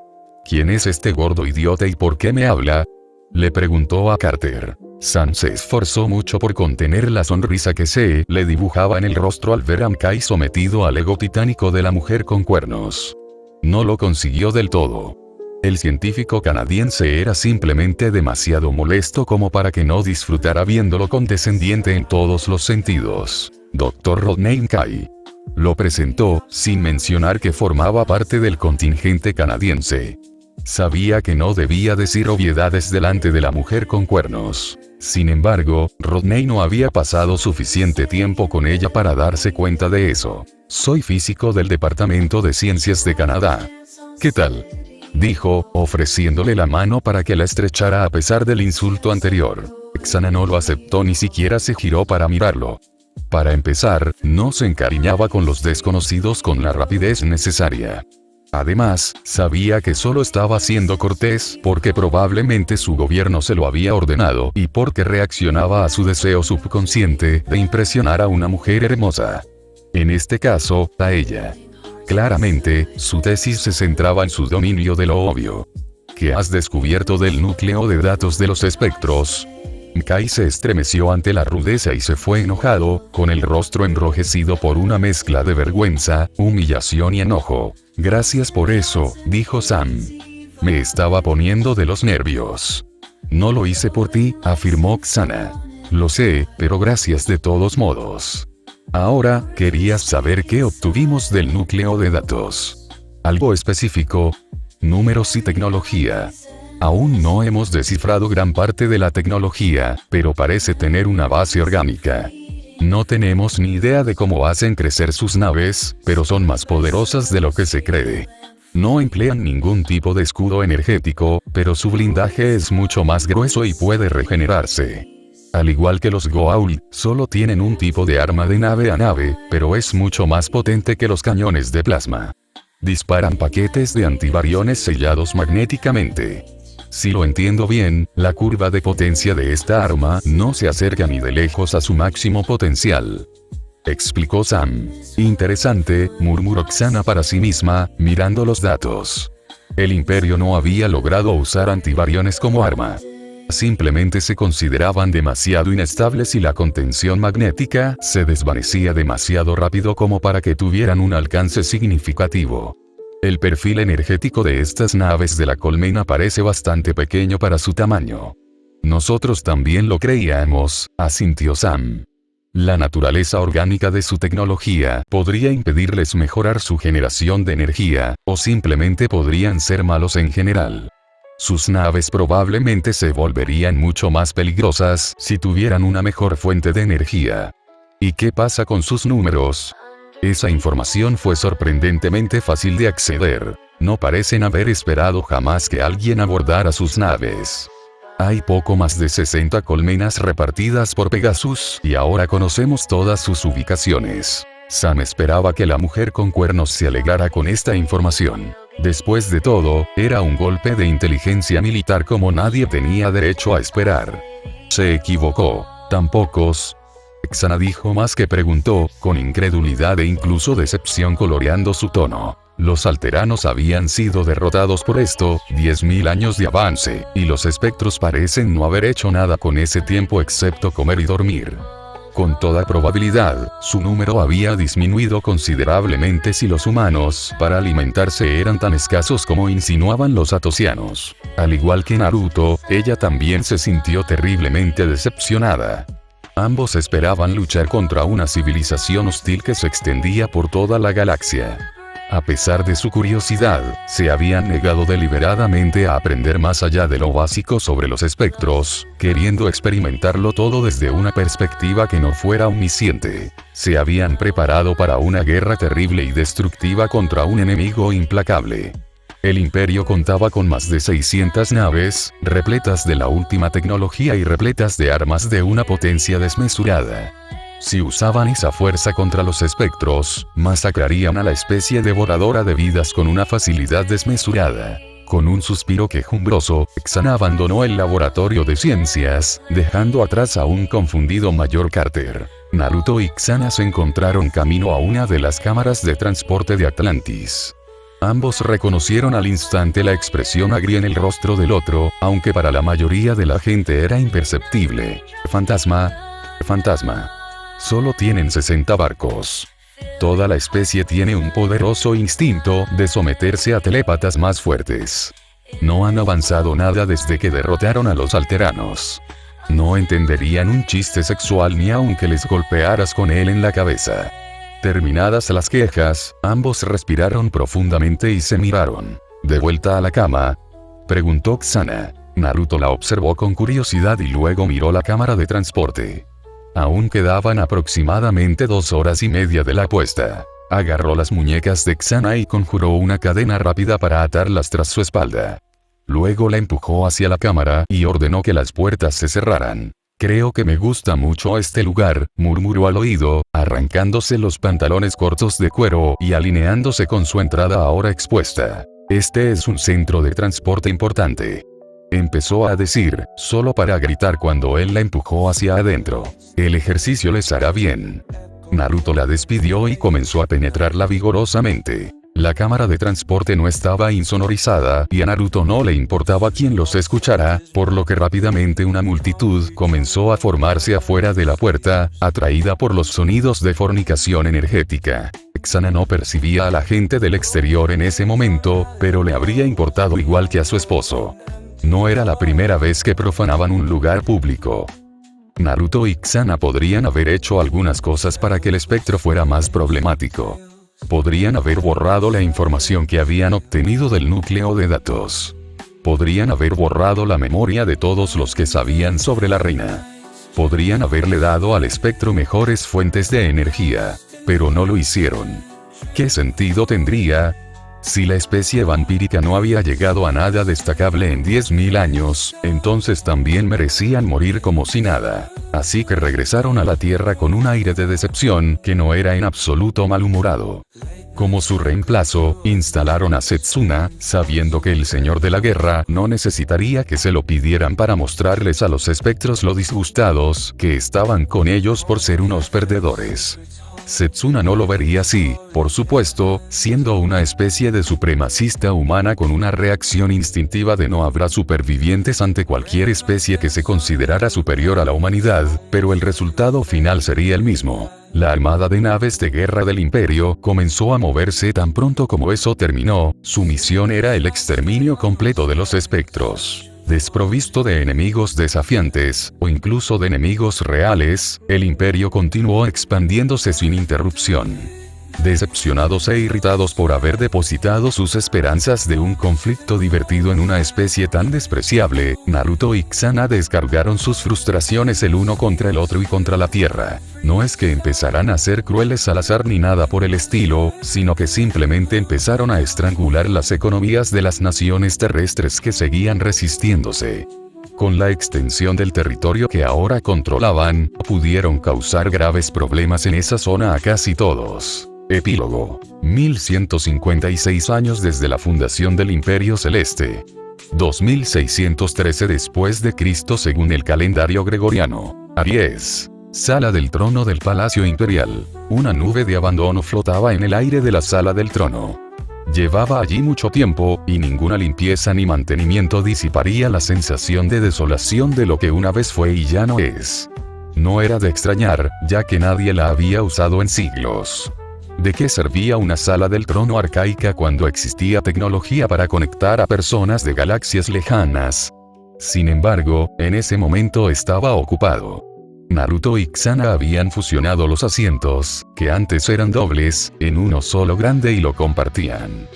¿Quién es este gordo idiota y por qué me habla? Le preguntó a Carter. San se esforzó mucho por contener la sonrisa que se le dibujaba en el rostro al ver a Mkai sometido al ego titánico de la mujer con cuernos. No lo consiguió del todo. El científico canadiense era simplemente demasiado molesto como para que no disfrutara viéndolo condescendiente en todos los sentidos. Dr. Rodney Mkai. Lo presentó, sin mencionar que formaba parte del contingente canadiense. Sabía que no debía decir obviedades delante de la mujer con cuernos. Sin embargo, Rodney no había pasado suficiente tiempo con ella para darse cuenta de eso. Soy físico del Departamento de Ciencias de Canadá. ¿Qué tal? Dijo, ofreciéndole la mano para que la estrechara a pesar del insulto anterior. Xana no lo aceptó, ni siquiera se giró para mirarlo. Para empezar, no se encariñaba con los desconocidos con la rapidez necesaria. Además, sabía que solo estaba siendo cortés porque probablemente su gobierno se lo había ordenado y porque reaccionaba a su deseo subconsciente de impresionar a una mujer hermosa. En este caso, a ella. Claramente, su tesis se centraba en su dominio de lo obvio. ¿Qué has descubierto del núcleo de datos de los espectros? Mkai se estremeció ante la rudeza y se fue enojado, con el rostro enrojecido por una mezcla de vergüenza, humillación y enojo. Gracias por eso, dijo Sam. Me estaba poniendo de los nervios. No lo hice por ti, afirmó Xana. Lo sé, pero gracias de todos modos. Ahora, querías saber qué obtuvimos del núcleo de datos. ¿Algo específico? Números y tecnología. Aún no hemos descifrado gran parte de la tecnología, pero parece tener una base orgánica. No tenemos ni idea de cómo hacen crecer sus naves, pero son más poderosas de lo que se cree. No emplean ningún tipo de escudo energético, pero su blindaje es mucho más grueso y puede regenerarse. Al igual que los Goa'uld, solo tienen un tipo de arma de nave a nave, pero es mucho más potente que los cañones de plasma. Disparan paquetes de antibariones sellados magnéticamente. Si lo entiendo bien, la curva de potencia de esta arma no se acerca ni de lejos a su máximo potencial. Explicó Sam. Interesante, murmuró Xana para sí misma, mirando los datos. El Imperio no había logrado usar antibariones como arma. Simplemente se consideraban demasiado inestables y la contención magnética se desvanecía demasiado rápido como para que tuvieran un alcance significativo. El perfil energético de estas naves de la colmena parece bastante pequeño para su tamaño. Nosotros también lo creíamos, asintió Sam. La naturaleza orgánica de su tecnología podría impedirles mejorar su generación de energía, o simplemente podrían ser malos en general. Sus naves probablemente se volverían mucho más peligrosas si tuvieran una mejor fuente de energía. ¿Y qué pasa con sus números? Esa información fue sorprendentemente fácil de acceder. No parecen haber esperado jamás que alguien abordara sus naves. Hay poco más de 60 colmenas repartidas por Pegasus, y ahora conocemos todas sus ubicaciones. Sam esperaba que la mujer con cuernos se alegrara con esta información. Después de todo, era un golpe de inteligencia militar como nadie tenía derecho a esperar. Se equivocó. Tan pocos. Xana dijo más que preguntó, con incredulidad e incluso decepción coloreando su tono. Los alteranos habían sido derrotados por esto, 10.000 años de avance, y los espectros parecen no haber hecho nada con ese tiempo excepto comer y dormir. Con toda probabilidad, su número había disminuido considerablemente si los humanos, para alimentarse, eran tan escasos como insinuaban los atosianos. Al igual que Naruto, ella también se sintió terriblemente decepcionada. Ambos esperaban luchar contra una civilización hostil que se extendía por toda la galaxia. A pesar de su curiosidad, se habían negado deliberadamente a aprender más allá de lo básico sobre los espectros, queriendo experimentarlo todo desde una perspectiva que no fuera omnisciente. Se habían preparado para una guerra terrible y destructiva contra un enemigo implacable. El imperio contaba con más de 600 naves, repletas de la última tecnología y repletas de armas de una potencia desmesurada. Si usaban esa fuerza contra los espectros, masacrarían a la especie devoradora de vidas con una facilidad desmesurada. Con un suspiro quejumbroso, Xana abandonó el laboratorio de ciencias, dejando atrás a un confundido Mayor Carter. Naruto y Xana se encontraron camino a una de las cámaras de transporte de Atlantis. Ambos reconocieron al instante la expresión agria en el rostro del otro, aunque para la mayoría de la gente era imperceptible. Fantasma. Fantasma. Solo tienen 60 barcos. Toda la especie tiene un poderoso instinto de someterse a telépatas más fuertes. No han avanzado nada desde que derrotaron a los alteranos. No entenderían un chiste sexual ni aunque les golpearas con él en la cabeza. Terminadas las quejas, ambos respiraron profundamente y se miraron. ¿De vuelta a la cama?, preguntó Xana. Naruto la observó con curiosidad y luego miró la cámara de transporte. Aún quedaban aproximadamente 2 horas y media de la apuesta. Agarró las muñecas de Xana y conjuró una cadena rápida para atarlas tras su espalda. Luego la empujó hacia la cámara y ordenó que las puertas se cerraran. Creo que me gusta mucho este lugar, murmuró al oído, arrancándose los pantalones cortos de cuero y alineándose con su entrada ahora expuesta. Este es un centro de transporte importante. Empezó a decir, solo para gritar cuando él la empujó hacia adentro. El ejercicio les hará bien. Naruto la despidió y comenzó a penetrarla vigorosamente. La cámara de transporte no estaba insonorizada y a Naruto no le importaba quién los escuchara, por lo que rápidamente una multitud comenzó a formarse afuera de la puerta, atraída por los sonidos de fornicación energética. Xana no percibía a la gente del exterior en ese momento, pero le habría importado igual que a su esposo. No era la primera vez que profanaban un lugar público. Naruto y Xana podrían haber hecho algunas cosas para que el espectro fuera más problemático. Podrían haber borrado la información que habían obtenido del núcleo de datos. Podrían haber borrado la memoria de todos los que sabían sobre la reina. Podrían haberle dado al espectro mejores fuentes de energía, pero no lo hicieron. ¿Qué sentido tendría? Si la especie vampírica no había llegado a nada destacable en 10.000 años, entonces también merecían morir como si nada. Así que regresaron a la Tierra con un aire de decepción que no era en absoluto malhumorado. Como su reemplazo, instalaron a Setsuna, sabiendo que el Señor de la Guerra no necesitaría que se lo pidieran para mostrarles a los espectros lo disgustados que estaban con ellos por ser unos perdedores. Setsuna no lo vería así, por supuesto, siendo una especie de supremacista humana con una reacción instintiva de no habrá supervivientes ante cualquier especie que se considerara superior a la humanidad, pero el resultado final sería el mismo. La armada de naves de guerra del imperio comenzó a moverse tan pronto como eso terminó. Su misión era el exterminio completo de los espectros. Desprovisto de enemigos desafiantes, o incluso de enemigos reales, el imperio continuó expandiéndose sin interrupción. Decepcionados e irritados por haber depositado sus esperanzas de un conflicto divertido en una especie tan despreciable, Naruto y Xana descargaron sus frustraciones el uno contra el otro y contra la Tierra. No es que empezaran a ser crueles al azar ni nada por el estilo, sino que simplemente empezaron a estrangular las economías de las naciones terrestres que seguían resistiéndose. Con la extensión del territorio que ahora controlaban, pudieron causar graves problemas en esa zona a casi todos. Epílogo. 1156 años desde la fundación del Imperio Celeste. 2613 después de Cristo según el calendario gregoriano. Aries. Sala del trono del Palacio Imperial. Una nube de abandono flotaba en el aire de la sala del trono. Llevaba allí mucho tiempo, y ninguna limpieza ni mantenimiento disiparía la sensación de desolación de lo que una vez fue y ya no es. No era de extrañar, ya que nadie la había usado en siglos. ¿De qué servía una sala del trono arcaica cuando existía tecnología para conectar a personas de galaxias lejanas? Sin embargo, en ese momento estaba ocupado. Naruto y Xana habían fusionado los asientos, que antes eran dobles, en uno solo grande y lo compartían.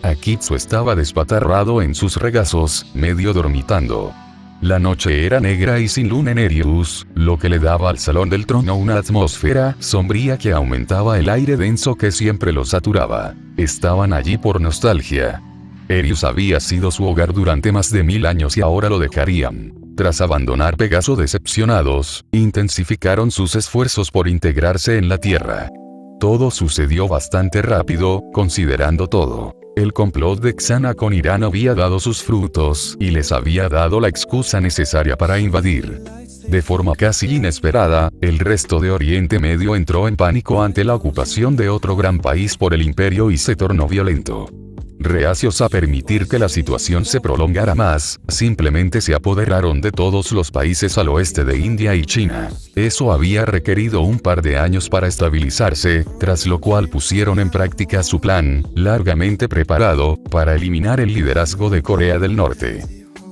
Akitsu estaba despatarrado en sus regazos, medio dormitando. La noche era negra y sin luna en Erius, lo que le daba al salón del trono una atmósfera sombría que aumentaba el aire denso que siempre lo saturaba. Estaban allí por nostalgia. Erius había sido su hogar durante más de 1000 años y ahora lo dejarían. Tras abandonar Pegaso decepcionados, intensificaron sus esfuerzos por integrarse en la Tierra. Todo sucedió bastante rápido, considerando todo. El complot de Xana con Irán había dado sus frutos y les había dado la excusa necesaria para invadir. De forma casi inesperada, el resto de Oriente Medio entró en pánico ante la ocupación de otro gran país por el imperio y se tornó violento. Reacios a permitir que la situación se prolongara más, simplemente se apoderaron de todos los países al oeste de India y China. Eso había requerido un par de años para estabilizarse, tras lo cual pusieron en práctica su plan, largamente preparado, para eliminar el liderazgo de Corea del Norte.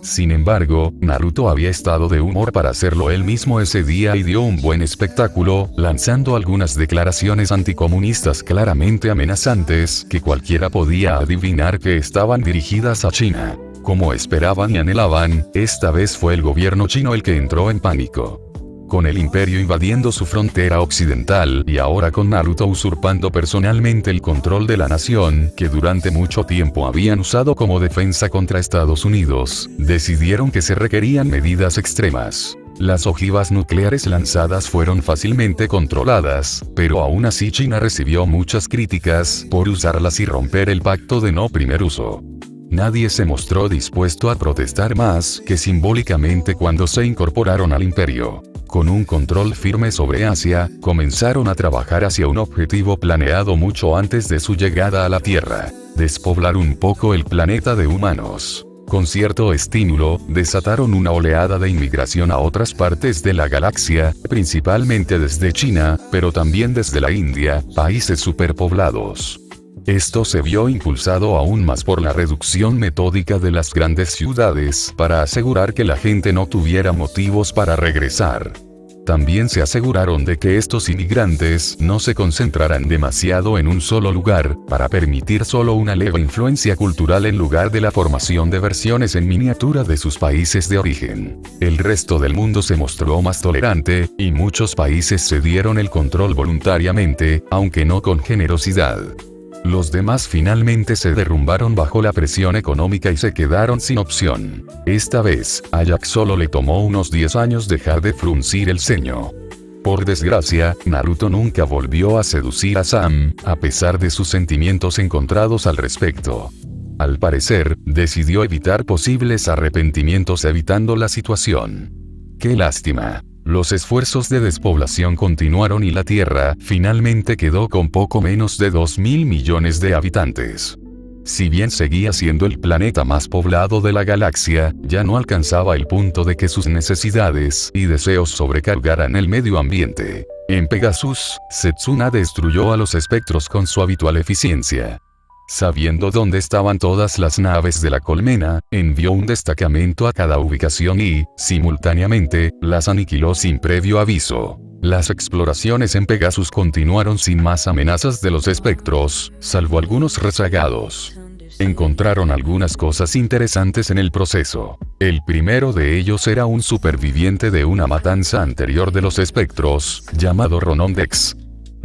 Sin embargo, Naruto había estado de humor para hacerlo él mismo ese día y dio un buen espectáculo, lanzando algunas declaraciones anticomunistas claramente amenazantes que cualquiera podía adivinar que estaban dirigidas a China. Como esperaban y anhelaban, esta vez fue el gobierno chino el que entró en pánico. Con el imperio invadiendo su frontera occidental y ahora con Naruto usurpando personalmente el control de la nación que durante mucho tiempo habían usado como defensa contra Estados Unidos, decidieron que se requerían medidas extremas. Las ojivas nucleares lanzadas fueron fácilmente controladas, pero aún así China recibió muchas críticas por usarlas y romper el pacto de no primer uso. Nadie se mostró dispuesto a protestar más que simbólicamente cuando se incorporaron al imperio. Con un control firme sobre Asia, comenzaron a trabajar hacia un objetivo planeado mucho antes de su llegada a la Tierra: despoblar un poco el planeta de humanos. Con cierto estímulo, desataron una oleada de inmigración a otras partes de la galaxia, principalmente desde China, pero también desde la India, países superpoblados. Esto se vio impulsado aún más por la reducción metódica de las grandes ciudades para asegurar que la gente no tuviera motivos para regresar. También se aseguraron de que estos inmigrantes no se concentraran demasiado en un solo lugar, para permitir solo una leve influencia cultural en lugar de la formación de versiones en miniatura de sus países de origen. El resto del mundo se mostró más tolerante, y muchos países cedieron el control voluntariamente, aunque no con generosidad. Los demás finalmente se derrumbaron bajo la presión económica y se quedaron sin opción. Esta vez, a Jack solo le tomó unos 10 años dejar de fruncir el ceño. Por desgracia, Naruto nunca volvió a seducir a Sam, a pesar de sus sentimientos encontrados al respecto. Al parecer, decidió evitar posibles arrepentimientos evitando la situación. ¡Qué lástima! Los esfuerzos de despoblación continuaron y la Tierra finalmente quedó con poco menos de 2.000 millones de habitantes. Si bien seguía siendo el planeta más poblado de la galaxia, ya no alcanzaba el punto de que sus necesidades y deseos sobrecargaran el medio ambiente. En Pegasus, Setsuna destruyó a los espectros con su habitual eficiencia. Sabiendo dónde estaban todas las naves de la colmena, envió un destacamento a cada ubicación y, simultáneamente, las aniquiló sin previo aviso. Las exploraciones en Pegasus continuaron sin más amenazas de los espectros, salvo algunos rezagados. Encontraron algunas cosas interesantes en el proceso. El primero de ellos era un superviviente de una matanza anterior de los espectros, llamado Ronon Dex.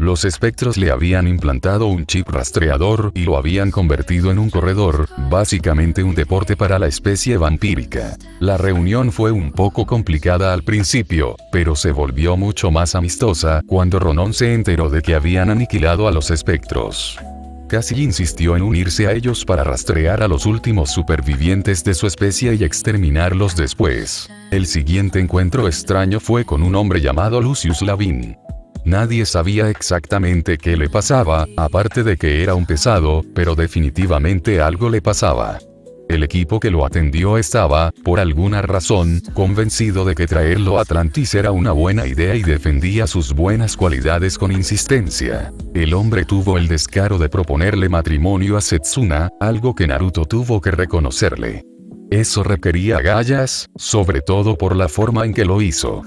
Los espectros le habían implantado un chip rastreador y lo habían convertido en un corredor, básicamente un deporte para la especie vampírica. La reunión fue un poco complicada al principio, pero se volvió mucho más amistosa cuando Ronon se enteró de que habían aniquilado a los espectros. Casi insistió en unirse a ellos para rastrear a los últimos supervivientes de su especie y exterminarlos después. El siguiente encuentro extraño fue con un hombre llamado Lucius Lavin. Nadie sabía exactamente qué le pasaba, aparte de que era un pesado, pero definitivamente algo le pasaba. El equipo que lo atendió estaba, por alguna razón, convencido de que traerlo a Atlantis era una buena idea y defendía sus buenas cualidades con insistencia. El hombre tuvo el descaro de proponerle matrimonio a Setsuna, algo que Naruto tuvo que reconocerle. Eso requería agallas, sobre todo por la forma en que lo hizo.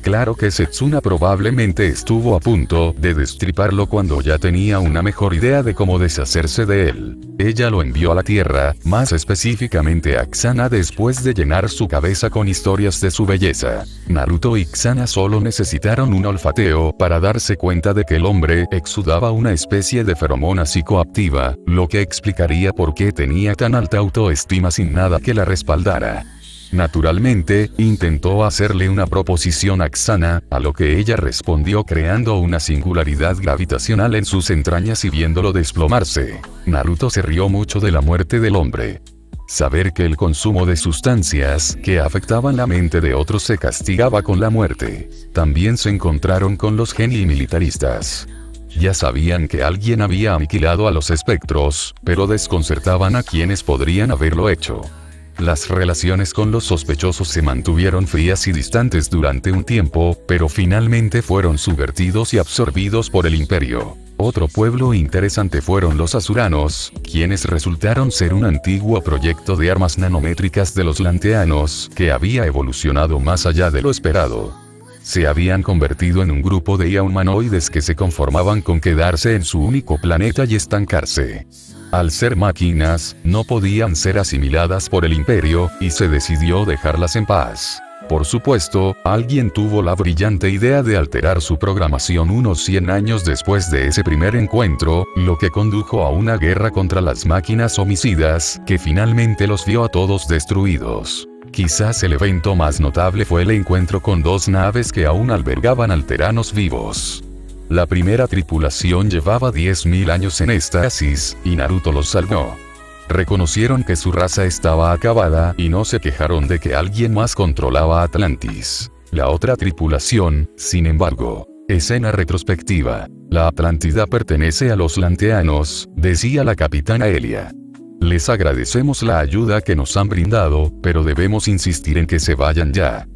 Claro que Setsuna probablemente estuvo a punto de destriparlo cuando ya tenía una mejor idea de cómo deshacerse de él. Ella lo envió a la Tierra, más específicamente a Xana, después de llenar su cabeza con historias de su belleza. Naruto y Xana solo necesitaron un olfateo para darse cuenta de que el hombre exudaba una especie de feromona psicoactiva, lo que explicaría por qué tenía tan alta autoestima sin nada que la respaldara. Naturalmente, intentó hacerle una proposición a Xana, a lo que ella respondió creando una singularidad gravitacional en sus entrañas y viéndolo desplomarse. Naruto se rió mucho de la muerte del hombre. Saber que el consumo de sustancias que afectaban la mente de otros se castigaba con la muerte. También se encontraron con los geni militaristas. Ya sabían que alguien había aniquilado a los espectros, pero desconcertaban a quienes podrían haberlo hecho. Las relaciones con los sospechosos se mantuvieron frías y distantes durante un tiempo, pero finalmente fueron subvertidos y absorbidos por el imperio. Otro pueblo interesante fueron los Asuranos, quienes resultaron ser un antiguo proyecto de armas nanométricas de los Lanteanos, que había evolucionado más allá de lo esperado. Se habían convertido en un grupo de IA humanoides que se conformaban con quedarse en su único planeta y estancarse. Al ser máquinas, no podían ser asimiladas por el imperio, y se decidió dejarlas en paz. Por supuesto, alguien tuvo la brillante idea de alterar su programación unos 100 años después de ese primer encuentro, lo que condujo a una guerra contra las máquinas homicidas, que finalmente los vio a todos destruidos. Quizás el evento más notable fue el encuentro con dos naves que aún albergaban alteranos vivos. La primera tripulación llevaba 10.000 años en estasis, y Naruto los salvó. Reconocieron que su raza estaba acabada y no se quejaron de que alguien más controlaba Atlantis. La otra tripulación, sin embargo. Escena retrospectiva. La Atlántida pertenece a los Lanteanos, decía la capitana Elia. Les agradecemos la ayuda que nos han brindado, pero debemos insistir en que se vayan ya.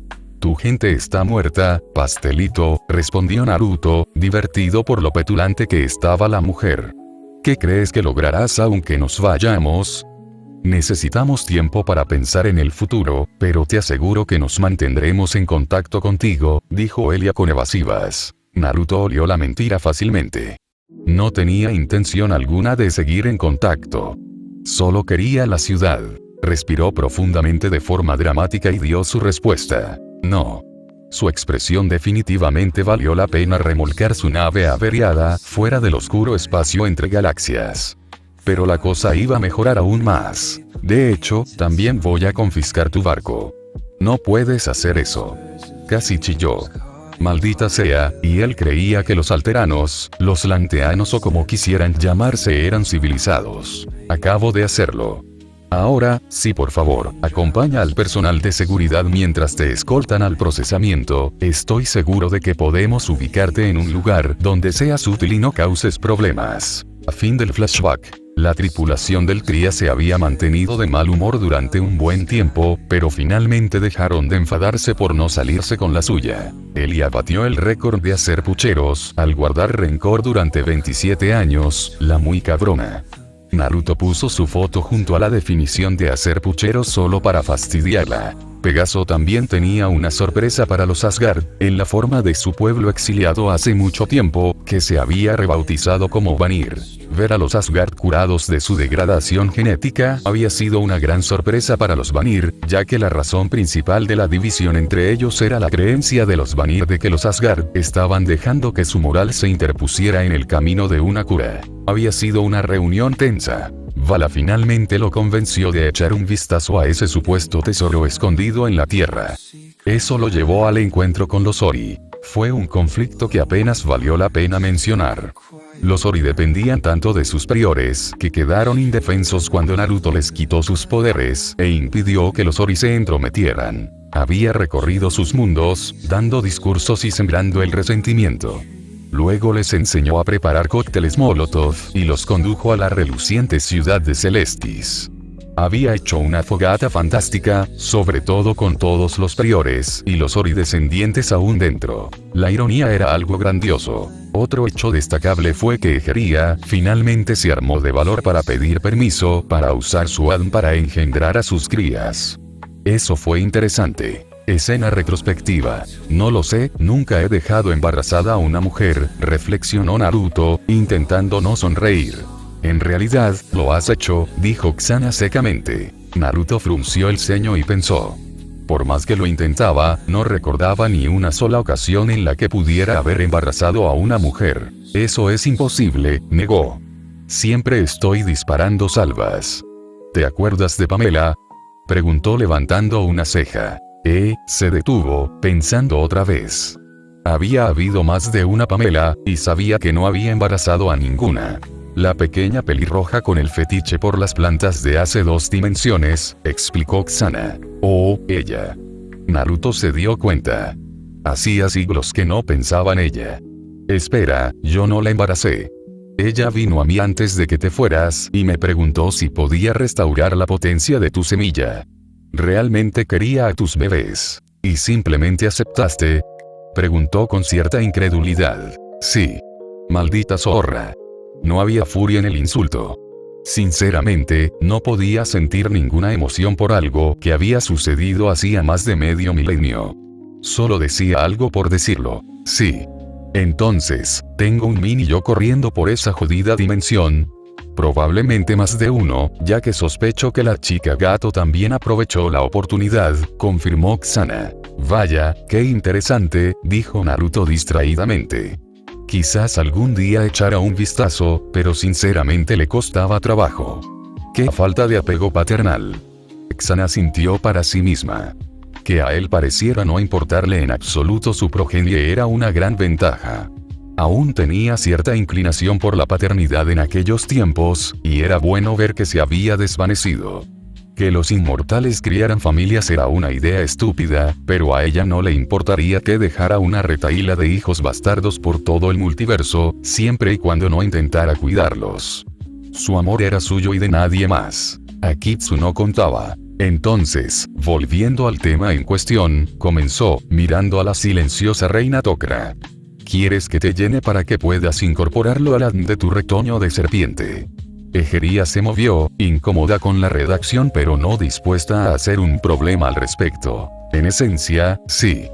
Tu gente está muerta, pastelito, respondió Naruto, divertido por lo petulante que estaba la mujer. ¿Qué crees que lograrás aunque nos vayamos? Necesitamos tiempo para pensar en el futuro, pero te aseguro que nos mantendremos en contacto contigo, dijo Elia con evasivas. Naruto olió la mentira fácilmente. No tenía intención alguna de seguir en contacto. Solo quería la ciudad. Respiró profundamente de forma dramática y dio su respuesta. No. Su expresión definitivamente valió la pena remolcar su nave averiada fuera del oscuro espacio entre galaxias. Pero la cosa iba a mejorar aún más. De hecho, también voy a confiscar tu barco. No puedes hacer eso. Casi chilló. Maldita sea, y él creía que los alteranos, los lanteanos o como quisieran llamarse eran civilizados. Acabo de hacerlo. Ahora, sí, por favor, acompaña al personal de seguridad mientras te escoltan al procesamiento. Estoy seguro de que podemos ubicarte en un lugar donde seas útil y no causes problemas. A fin del flashback. La tripulación del cría se había mantenido de mal humor durante un buen tiempo, pero finalmente dejaron de enfadarse por no salirse con la suya. Elia batió el récord de hacer pucheros, al guardar rencor durante 27 años, la muy cabrona. Naruto puso su foto junto a la definición de hacer pucheros solo para fastidiarla. Pegaso también tenía una sorpresa para los Asgard, en la forma de su pueblo exiliado hace mucho tiempo, que se había rebautizado como Vanir. Ver a los Asgard curados de su degradación genética había sido una gran sorpresa para los Vanir, ya que la razón principal de la división entre ellos era la creencia de los Vanir de que los Asgard estaban dejando que su moral se interpusiera en el camino de una cura. Había sido una reunión tensa. Vala finalmente lo convenció de echar un vistazo a ese supuesto tesoro escondido en la tierra. Eso lo llevó al encuentro con los Ori. Fue un conflicto que apenas valió la pena mencionar. Los Ori dependían tanto de sus priores que quedaron indefensos cuando Naruto les quitó sus poderes e impidió que los Ori se entrometieran. Había recorrido sus mundos, dando discursos y sembrando el resentimiento. Luego les enseñó a preparar cócteles Molotov y los condujo a la reluciente ciudad de Celestis. Había hecho una fogata fantástica, sobre todo con todos los priores y los Ori descendientes aún dentro. La ironía era algo grandioso. Otro hecho destacable fue que Egeria finalmente se armó de valor para pedir permiso para usar su ADN para engendrar a sus crías. Eso fue interesante. Escena retrospectiva. No lo sé, nunca he dejado embarazada a una mujer, reflexionó Naruto, intentando no sonreír. En realidad, lo has hecho, dijo Kusana secamente. Naruto frunció el ceño y pensó. Por más que lo intentaba, no recordaba ni una sola ocasión en la que pudiera haber embarazado a una mujer. Eso es imposible, negó. Siempre estoy disparando salvas. ¿Te acuerdas de Pamela? Preguntó levantando una ceja. Se detuvo, pensando otra vez. Había habido más de una Pamela, y sabía que no había embarazado a ninguna. La pequeña pelirroja con el fetiche por las plantas de hace 2 dimensiones, explicó Kusana. Oh, ella. Naruto se dio cuenta. Hacía siglos que no pensaba en ella. Espera, yo no la embaracé. Ella vino a mí antes de que te fueras y me preguntó si podía restaurar la potencia de tu semilla. ¿Realmente quería a tus bebés? ¿Y simplemente aceptaste? Preguntó con cierta incredulidad. Sí. Maldita zorra. No había furia en el insulto. Sinceramente, no podía sentir ninguna emoción por algo que había sucedido hacía más de medio milenio. Solo decía algo por decirlo. Sí. Entonces, tengo un mini yo corriendo por esa jodida dimensión. Probablemente más de uno, ya que sospecho que la chica gato también aprovechó la oportunidad, confirmó Kusana. Vaya, qué interesante, dijo Naruto distraídamente. Quizás algún día echara un vistazo, pero sinceramente le costaba trabajo. Qué falta de apego paternal. Kusana sintió para sí misma. Que a él pareciera no importarle en absoluto su progenie era una gran ventaja. Aún tenía cierta inclinación por la paternidad en aquellos tiempos, y era bueno ver que se había desvanecido. Que los inmortales criaran familias era una idea estúpida, pero a ella no le importaría que dejara una retahíla de hijos bastardos por todo el multiverso, siempre y cuando no intentara cuidarlos. Su amor era suyo y de nadie más. Akitsu no contaba. Entonces, volviendo al tema en cuestión, comenzó, mirando a la silenciosa reina Tok'ra. ¿Quieres que te llene para que puedas incorporarlo a la de tu retoño de serpiente? Egeria se movió, incómoda con la redacción pero no dispuesta a hacer un problema al respecto. En esencia, sí.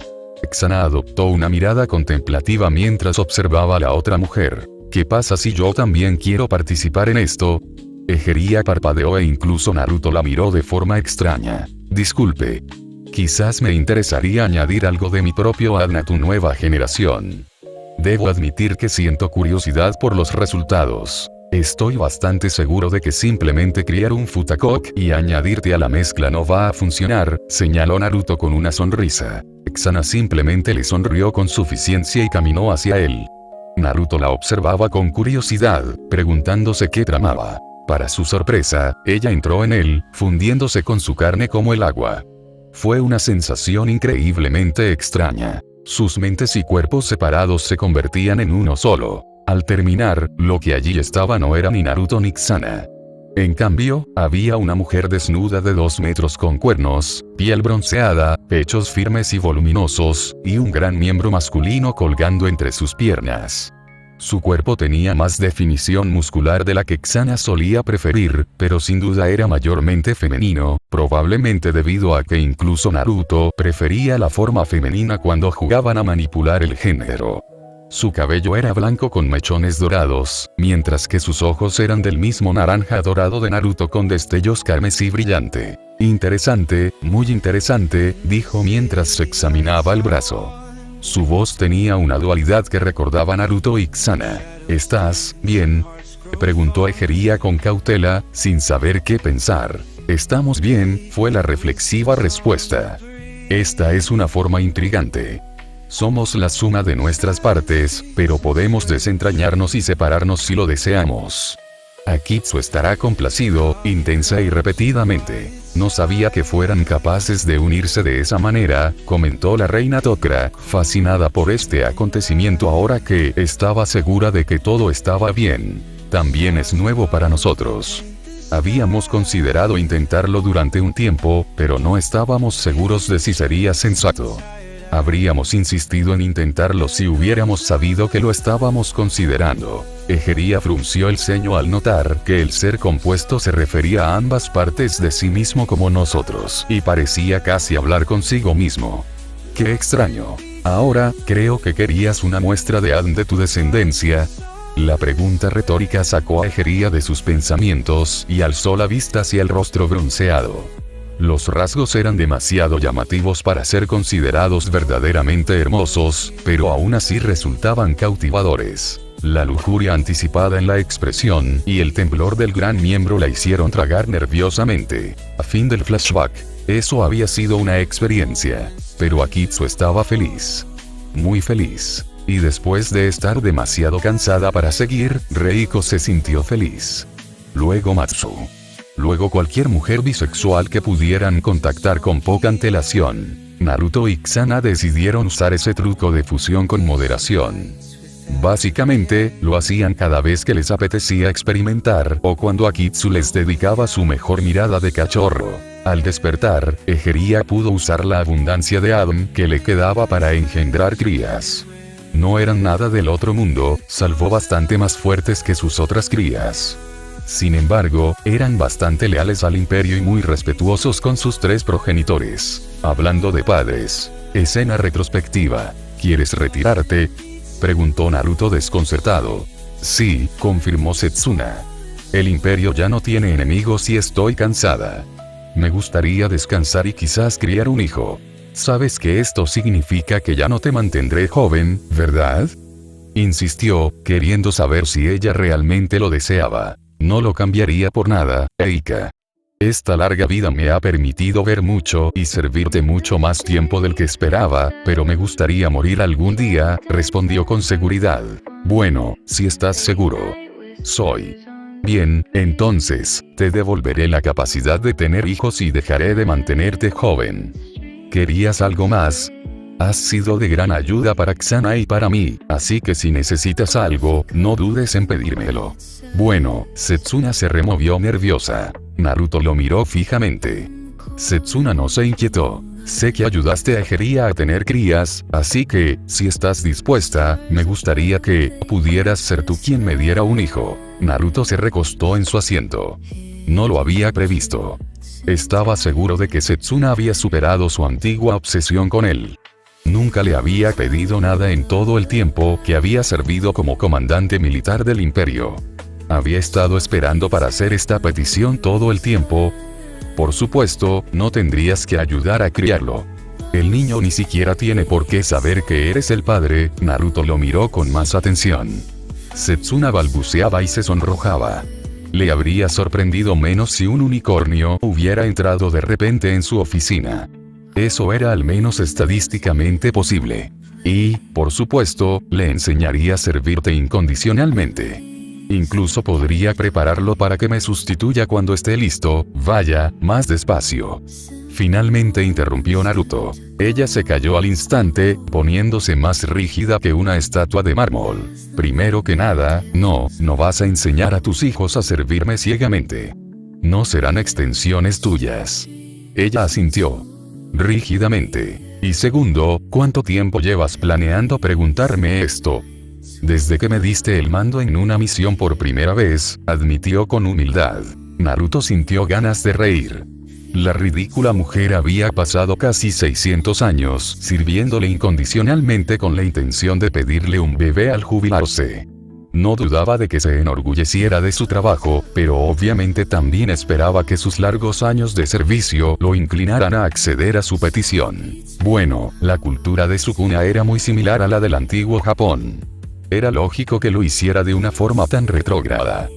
Kusana adoptó una mirada contemplativa mientras observaba a la otra mujer. ¿Qué pasa si yo también quiero participar en esto? Egeria parpadeó e incluso Naruto la miró de forma extraña. Disculpe. Quizás me interesaría añadir algo de mi propio ADN a tu nueva generación. Debo admitir que siento curiosidad por los resultados. Estoy bastante seguro de que simplemente criar un Futakok y añadirte a la mezcla no va a funcionar, señaló Naruto con una sonrisa. Kusana simplemente le sonrió con suficiencia y caminó hacia él. Naruto la observaba con curiosidad, preguntándose qué tramaba. Para su sorpresa, ella entró en él, fundiéndose con su carne como el agua. Fue una sensación increíblemente extraña. Sus mentes y cuerpos separados se convertían en uno solo. Al terminar, lo que allí estaba no era ni Naruto ni Kusana. En cambio, había una mujer desnuda de 2 metros con cuernos, piel bronceada, pechos firmes y voluminosos, y un gran miembro masculino colgando entre sus piernas. Su cuerpo tenía más definición muscular de la que Kusana solía preferir, pero sin duda era mayormente femenino, probablemente debido a que incluso Naruto prefería la forma femenina cuando jugaban a manipular el género. Su cabello era blanco con mechones dorados, mientras que sus ojos eran del mismo naranja dorado de Naruto con destellos carmesí brillante. Interesante, muy interesante, dijo mientras se examinaba el brazo. Su voz tenía una dualidad que recordaba a Naruto y Kusana. ¿Estás bien?, preguntó Egeria con cautela, sin saber qué pensar. Estamos bien, fue la reflexiva respuesta. Esta es una forma intrigante. Somos la suma de nuestras partes, pero podemos desentrañarnos y separarnos si lo deseamos. Akitsu estará complacido, intensa y repetidamente. No sabía que fueran capaces de unirse de esa manera, comentó la reina Tok'ra, fascinada por este acontecimiento ahora que estaba segura de que todo estaba bien. También es nuevo para nosotros. Habíamos considerado intentarlo durante un tiempo, pero no estábamos seguros de si sería sensato. Habríamos insistido en intentarlo si hubiéramos sabido que lo estábamos considerando. Egeria frunció el ceño al notar que el ser compuesto se refería a ambas partes de sí mismo como nosotros, y parecía casi hablar consigo mismo. ¡Qué extraño! Ahora, creo que querías una muestra de tu descendencia. La pregunta retórica sacó a Egeria de sus pensamientos y alzó la vista hacia el rostro bronceado. Los rasgos eran demasiado llamativos para ser considerados verdaderamente hermosos, pero aún así resultaban cautivadores. La lujuria anticipada en la expresión y el temblor del gran miembro la hicieron tragar nerviosamente. A fin del flashback, eso había sido una experiencia. Pero Akitsu estaba feliz. Muy feliz. Y después de estar demasiado cansada para seguir, Reiko se sintió feliz. Luego Matsu. Luego cualquier mujer bisexual que pudieran contactar con poca antelación. Naruto y Kusana decidieron usar ese truco de fusión con moderación. Básicamente, lo hacían cada vez que les apetecía experimentar o cuando Akitsu les dedicaba su mejor mirada de cachorro. Al despertar, Egeria pudo usar la abundancia de Adam que le quedaba para engendrar crías. No eran nada del otro mundo, salvo bastante más fuertes que sus otras crías. Sin embargo, eran bastante leales al imperio y muy respetuosos con sus 3 progenitores. Hablando de padres. Escena retrospectiva. ¿Quieres retirarte?, preguntó Naruto desconcertado. Sí, confirmó Setsuna. El imperio ya no tiene enemigos y estoy cansada. Me gustaría descansar y quizás criar un hijo. Sabes que esto significa que ya no te mantendré joven, ¿verdad?, insistió, queriendo saber si ella realmente lo deseaba. No lo cambiaría por nada, Eika. Esta larga vida me ha permitido ver mucho y servirte mucho más tiempo del que esperaba, pero me gustaría morir algún día, respondió con seguridad. Bueno, si estás seguro. Soy. Bien, entonces, te devolveré la capacidad de tener hijos y dejaré de mantenerte joven. ¿Querías algo más? Has sido de gran ayuda para Kusana y para mí, así que si necesitas algo, no dudes en pedírmelo. Bueno, Setsuna se removió nerviosa. Naruto lo miró fijamente. Setsuna no se inquietó. Sé que ayudaste a Egeria a tener crías, así que, si estás dispuesta, me gustaría que pudieras ser tú quien me diera un hijo. Naruto se recostó en su asiento. No lo había previsto. Estaba seguro de que Setsuna había superado su antigua obsesión con él. Nunca le había pedido nada en todo el tiempo que había servido como comandante militar del imperio. Había estado esperando para hacer esta petición todo el tiempo. Por supuesto, no tendrías que ayudar a criarlo. El niño ni siquiera tiene por qué saber que eres el padre. Naruto lo miró con más atención. Setsuna balbuceaba y se sonrojaba. Le habría sorprendido menos si un unicornio hubiera entrado de repente en su oficina. Eso era al menos estadísticamente posible. Y, por supuesto, le enseñaría a servirte incondicionalmente. Incluso podría prepararlo para que me sustituya cuando esté listo. Vaya, más despacio. Finalmente interrumpió Naruto. Ella se calló al instante, poniéndose más rígida que una estatua de mármol. Primero que nada, no vas a enseñar a tus hijos a servirme ciegamente. No serán extensiones tuyas. Ella asintió. Rígidamente. Y segundo, ¿cuánto tiempo llevas planeando preguntarme esto? Desde que me diste el mando en una misión por primera vez, admitió con humildad. Naruto sintió ganas de reír. La ridícula mujer había pasado casi 600 años sirviéndole incondicionalmente con la intención de pedirle un bebé al jubilarse. No dudaba de que se enorgulleciera de su trabajo, pero obviamente también esperaba que sus largos años de servicio lo inclinaran a acceder a su petición. Bueno, la cultura de Sukuna era muy similar a la del antiguo Japón. Era lógico que lo hiciera de una forma tan retrógrada.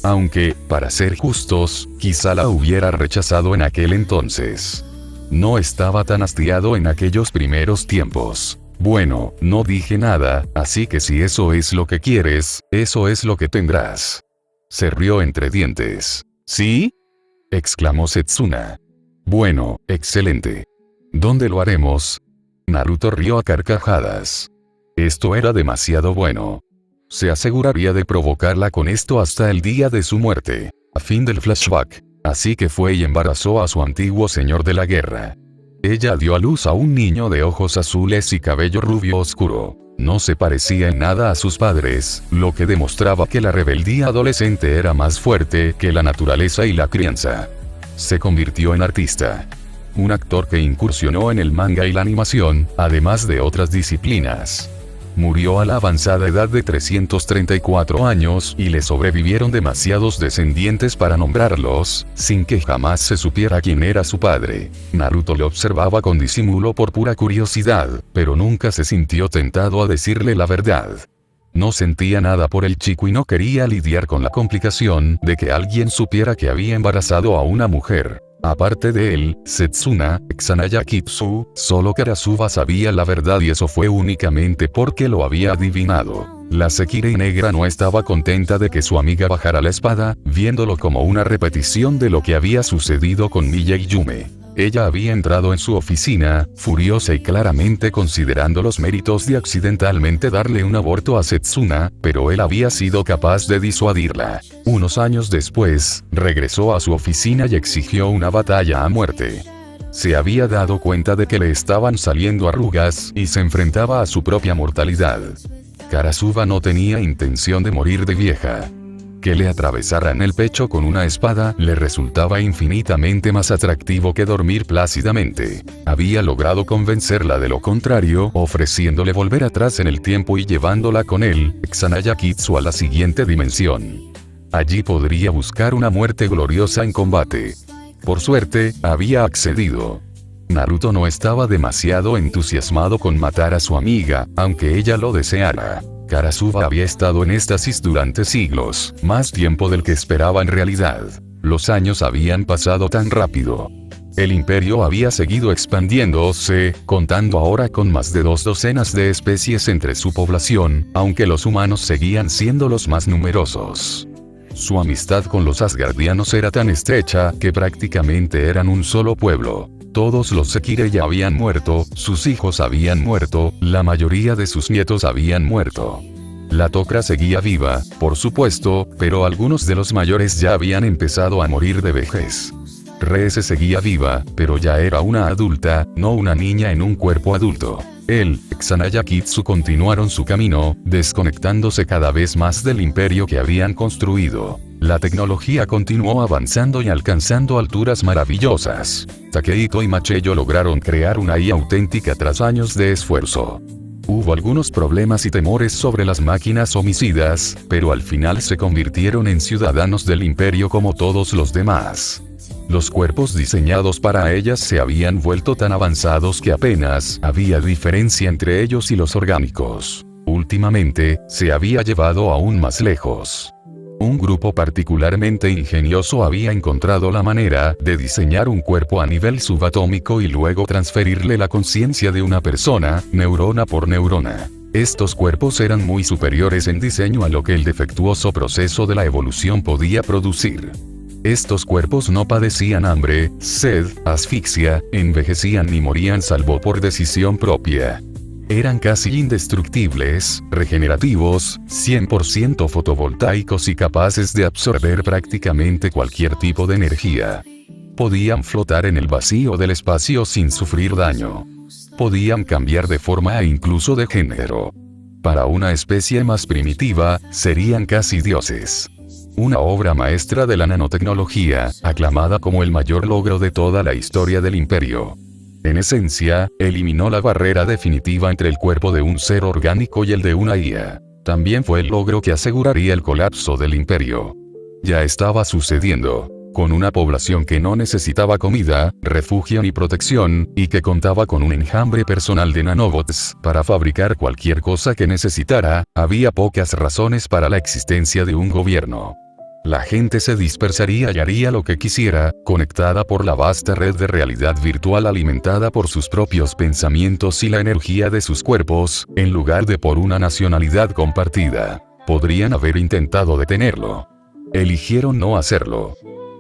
Aunque, para ser justos, quizá la hubiera rechazado en aquel entonces. No estaba tan hastiado en aquellos primeros tiempos. Bueno, no dije nada, así que si eso es lo que quieres, eso es lo que tendrás. Se rió entre dientes. ¿Sí?, exclamó Setsuna. Bueno, excelente. ¿Dónde lo haremos? Naruto rió a carcajadas. Esto era demasiado bueno. Se aseguraría de provocarla con esto hasta el día de su muerte. A fin del flashback. Así que fue y embarazó a su antiguo señor de la guerra. Ella dio a luz a un niño de ojos azules y cabello rubio oscuro. No se parecía en nada a sus padres, lo que demostraba que la rebeldía adolescente era más fuerte que la naturaleza y la crianza. Se convirtió en artista. Un actor que incursionó en el manga y la animación, además de otras disciplinas. Murió a la avanzada edad de 334 años y le sobrevivieron demasiados descendientes para nombrarlos, sin que jamás se supiera quién era su padre. Naruto le observaba con disimulo por pura curiosidad, pero nunca se sintió tentado a decirle la verdad. No sentía nada por el chico y no quería lidiar con la complicación de que alguien supiera que había embarazado a una mujer. Aparte de él, Setsuna, Kusanagi Kitsu, solo Karasuba sabía la verdad y eso fue únicamente porque lo había adivinado. La Sekirei negra no estaba contenta de que su amiga bajara la espada, viéndolo como una repetición de lo que había sucedido con Miya y Yume. Ella había entrado en su oficina, furiosa y claramente considerando los méritos de accidentalmente darle un aborto a Setsuna, pero él había sido capaz de disuadirla. Unos años después, regresó a su oficina y exigió una batalla a muerte. Se había dado cuenta de que le estaban saliendo arrugas y se enfrentaba a su propia mortalidad. Karasuba no tenía intención de morir de vieja. Que le atravesaran el pecho con una espada le resultaba infinitamente más atractivo que dormir plácidamente. Había logrado convencerla de lo contrario, ofreciéndole volver atrás en el tiempo y llevándola con él, Kusanagi Kitsu, a la siguiente dimensión. Allí podría buscar una muerte gloriosa en combate. Por suerte, había accedido. Naruto no estaba demasiado entusiasmado con matar a su amiga, aunque ella lo deseara. Karasuba había estado en éxtasis durante siglos, más tiempo del que esperaba en realidad. Los años habían pasado tan rápido. El imperio había seguido expandiéndose, contando ahora con más de 2 docenas de especies entre su población, aunque los humanos seguían siendo los más numerosos. Su amistad con los asgardianos era tan estrecha que prácticamente eran un solo pueblo. Todos los Sekirei ya habían muerto, sus hijos habían muerto, la mayoría de sus nietos habían muerto. La Tok'ra seguía viva, por supuesto, pero algunos de los mayores ya habían empezado a morir de vejez. Reze seguía viva, pero ya era una adulta, no una niña en un cuerpo adulto. Él, Kusanagi Kitsu continuaron su camino, desconectándose cada vez más del imperio que habían construido. La tecnología continuó avanzando y alcanzando alturas maravillosas. Takeito y Macheyo lograron crear una IA auténtica tras años de esfuerzo. Hubo algunos problemas y temores sobre las máquinas homicidas, pero al final se convirtieron en ciudadanos del imperio como todos los demás. Los cuerpos diseñados para ellas se habían vuelto tan avanzados que apenas había diferencia entre ellos y los orgánicos. Últimamente, se había llevado aún más lejos. Un grupo particularmente ingenioso había encontrado la manera de diseñar un cuerpo a nivel subatómico y luego transferirle la conciencia de una persona, neurona por neurona. Estos cuerpos eran muy superiores en diseño a lo que el defectuoso proceso de la evolución podía producir. Estos cuerpos no padecían hambre, sed, asfixia, envejecían ni morían salvo por decisión propia. Eran casi indestructibles, regenerativos, 100% fotovoltaicos y capaces de absorber prácticamente cualquier tipo de energía. Podían flotar en el vacío del espacio sin sufrir daño. Podían cambiar de forma e incluso de género. Para una especie más primitiva, serían casi dioses. Una obra maestra de la nanotecnología, aclamada como el mayor logro de toda la historia del imperio. En esencia, eliminó la barrera definitiva entre el cuerpo de un ser orgánico y el de una IA. También fue el logro que aseguraría el colapso del imperio. Ya estaba sucediendo. Con una población que no necesitaba comida, refugio ni protección, y que contaba con un enjambre personal de nanobots para fabricar cualquier cosa que necesitara, había pocas razones para la existencia de un gobierno. La gente se dispersaría y haría lo que quisiera, conectada por la vasta red de realidad virtual alimentada por sus propios pensamientos y la energía de sus cuerpos, en lugar de por una nacionalidad compartida. Podrían haber intentado detenerlo. Eligieron no hacerlo.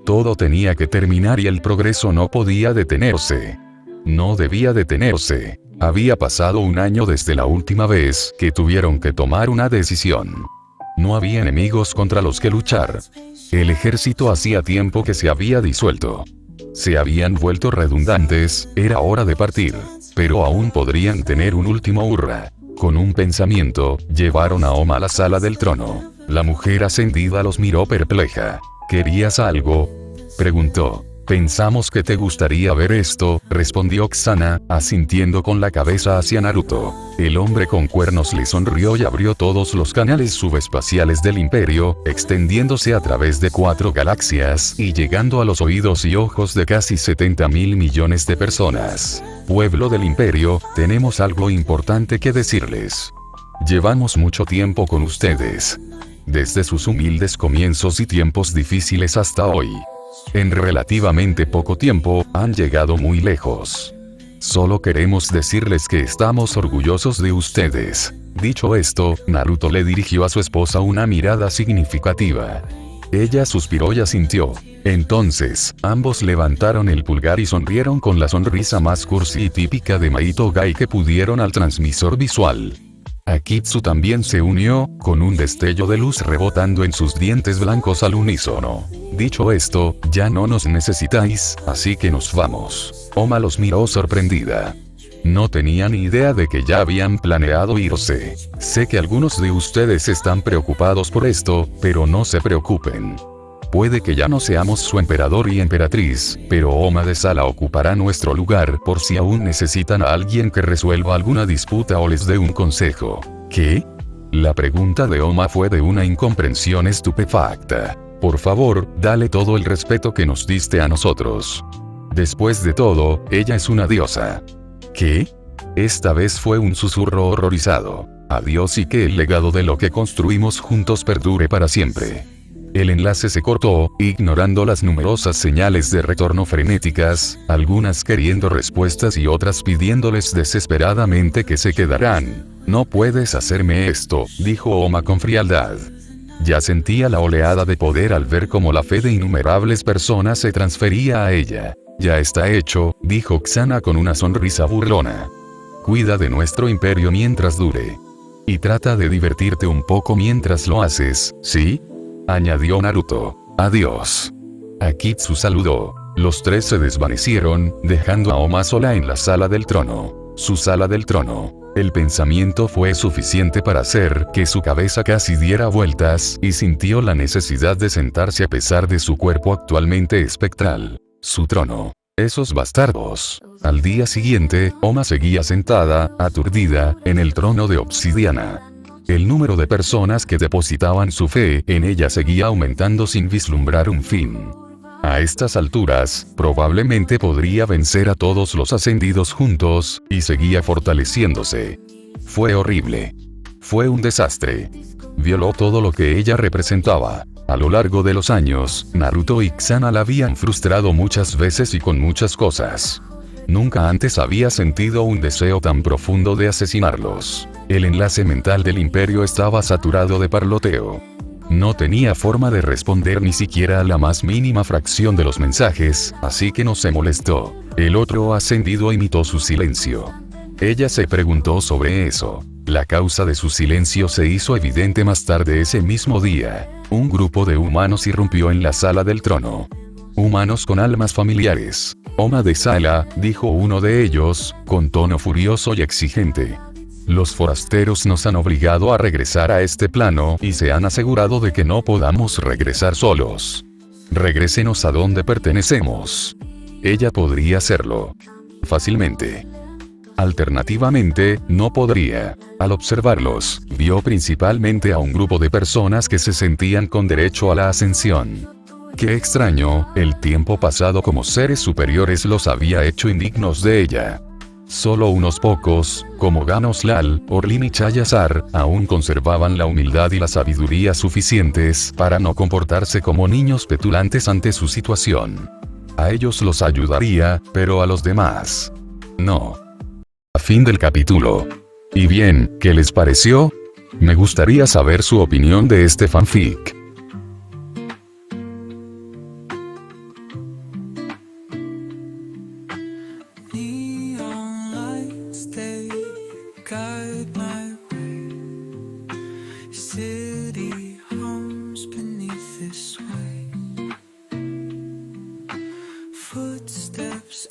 Todo tenía que terminar y el progreso no podía detenerse. No debía detenerse. Había pasado un año desde la última vez que tuvieron que tomar una decisión. No había enemigos contra los que luchar. El ejército hacía tiempo que se había disuelto. Se habían vuelto redundantes, era hora de partir. Pero aún podrían tener un último hurra. Con un pensamiento, llevaron a Oma a la sala del trono. La mujer ascendida los miró perpleja. ¿Querías algo?, preguntó. Pensamos que te gustaría ver esto, respondió Xana, asintiendo con la cabeza hacia Naruto. El hombre con cuernos le sonrió y abrió todos los canales subespaciales del imperio, extendiéndose a través de 4 galaxias y llegando a los oídos y ojos de casi 70.000 millones de personas. Pueblo del imperio, tenemos algo importante que decirles. Llevamos mucho tiempo con ustedes. Desde sus humildes comienzos y tiempos difíciles hasta hoy. En relativamente poco tiempo, han llegado muy lejos. Solo queremos decirles que estamos orgullosos de ustedes. Dicho esto, Naruto le dirigió a su esposa una mirada significativa. Ella suspiró y asintió. Entonces, ambos levantaron el pulgar y sonrieron con la sonrisa más cursi y típica de Maito Gai que pudieron al transmisor visual. Akitsu también se unió, con un destello de luz rebotando en sus dientes blancos al unísono. Dicho esto, ya no nos necesitáis, así que nos vamos. Oma los miró sorprendida. No tenía ni idea de que ya habían planeado irse. Sé que algunos de ustedes están preocupados por esto, pero no se preocupen. Puede que ya no seamos su emperador y emperatriz, pero Oma de Sala ocupará nuestro lugar por si aún necesitan a alguien que resuelva alguna disputa o les dé un consejo. ¿Qué? La pregunta de Oma fue de una incomprensión estupefacta. Por favor, dale todo el respeto que nos diste a nosotros. Después de todo, ella es una diosa. ¿Qué? Esta vez fue un susurro horrorizado. Adiós y que el legado de lo que construimos juntos perdure para siempre. El enlace se cortó, ignorando las numerosas señales de retorno frenéticas, algunas queriendo respuestas y otras pidiéndoles desesperadamente que se quedaran. No puedes hacerme esto, dijo Oma con frialdad. Ya sentía la oleada de poder al ver cómo la fe de innumerables personas se transfería a ella. Ya está hecho, dijo Xana con una sonrisa burlona. Cuida de nuestro imperio mientras dure. Y trata de divertirte un poco mientras lo haces, ¿sí?, añadió Naruto. Adiós. Akitsu saludó. Los tres se desvanecieron, dejando a Oma sola en la sala del trono. Su sala del trono. El pensamiento fue suficiente para hacer que su cabeza casi diera vueltas y sintió la necesidad de sentarse a pesar de su cuerpo actualmente espectral. Su trono. Esos bastardos. Al día siguiente, Oma seguía sentada, aturdida, en el trono de obsidiana. El número de personas que depositaban su fe en ella seguía aumentando sin vislumbrar un fin. A estas alturas, probablemente podría vencer a todos los ascendidos juntos, y seguía fortaleciéndose. Fue horrible. Fue un desastre. Violó todo lo que ella representaba. A lo largo de los años, Naruto y Xana la habían frustrado muchas veces y con muchas cosas. Nunca antes había sentido un deseo tan profundo de asesinarlos. El enlace mental del imperio estaba saturado de parloteo. No tenía forma de responder ni siquiera a la más mínima fracción de los mensajes, así que no se molestó. El otro ascendido imitó su silencio. Ella se preguntó sobre eso. La causa de su silencio se hizo evidente más tarde ese mismo día. Un grupo de humanos irrumpió en la sala del trono. Humanos con almas familiares. Oma de Sala, dijo uno de ellos, con tono furioso y exigente. Los forasteros nos han obligado a regresar a este plano y se han asegurado de que no podamos regresar solos. Regrésenos a donde pertenecemos. Ella podría hacerlo. Fácilmente. Alternativamente, no podría. Al observarlos, vio principalmente a un grupo de personas que se sentían con derecho a la ascensión. Qué extraño, el tiempo pasado como seres superiores los había hecho indignos de ella. Solo unos pocos, como Ganos Lal, Orlin y Chayazar, aún conservaban la humildad y la sabiduría suficientes para no comportarse como niños petulantes ante su situación. A ellos los ayudaría, pero a los demás, no. Fin del capítulo. Y bien, ¿qué les pareció? Me gustaría saber su opinión de este fanfic. Footsteps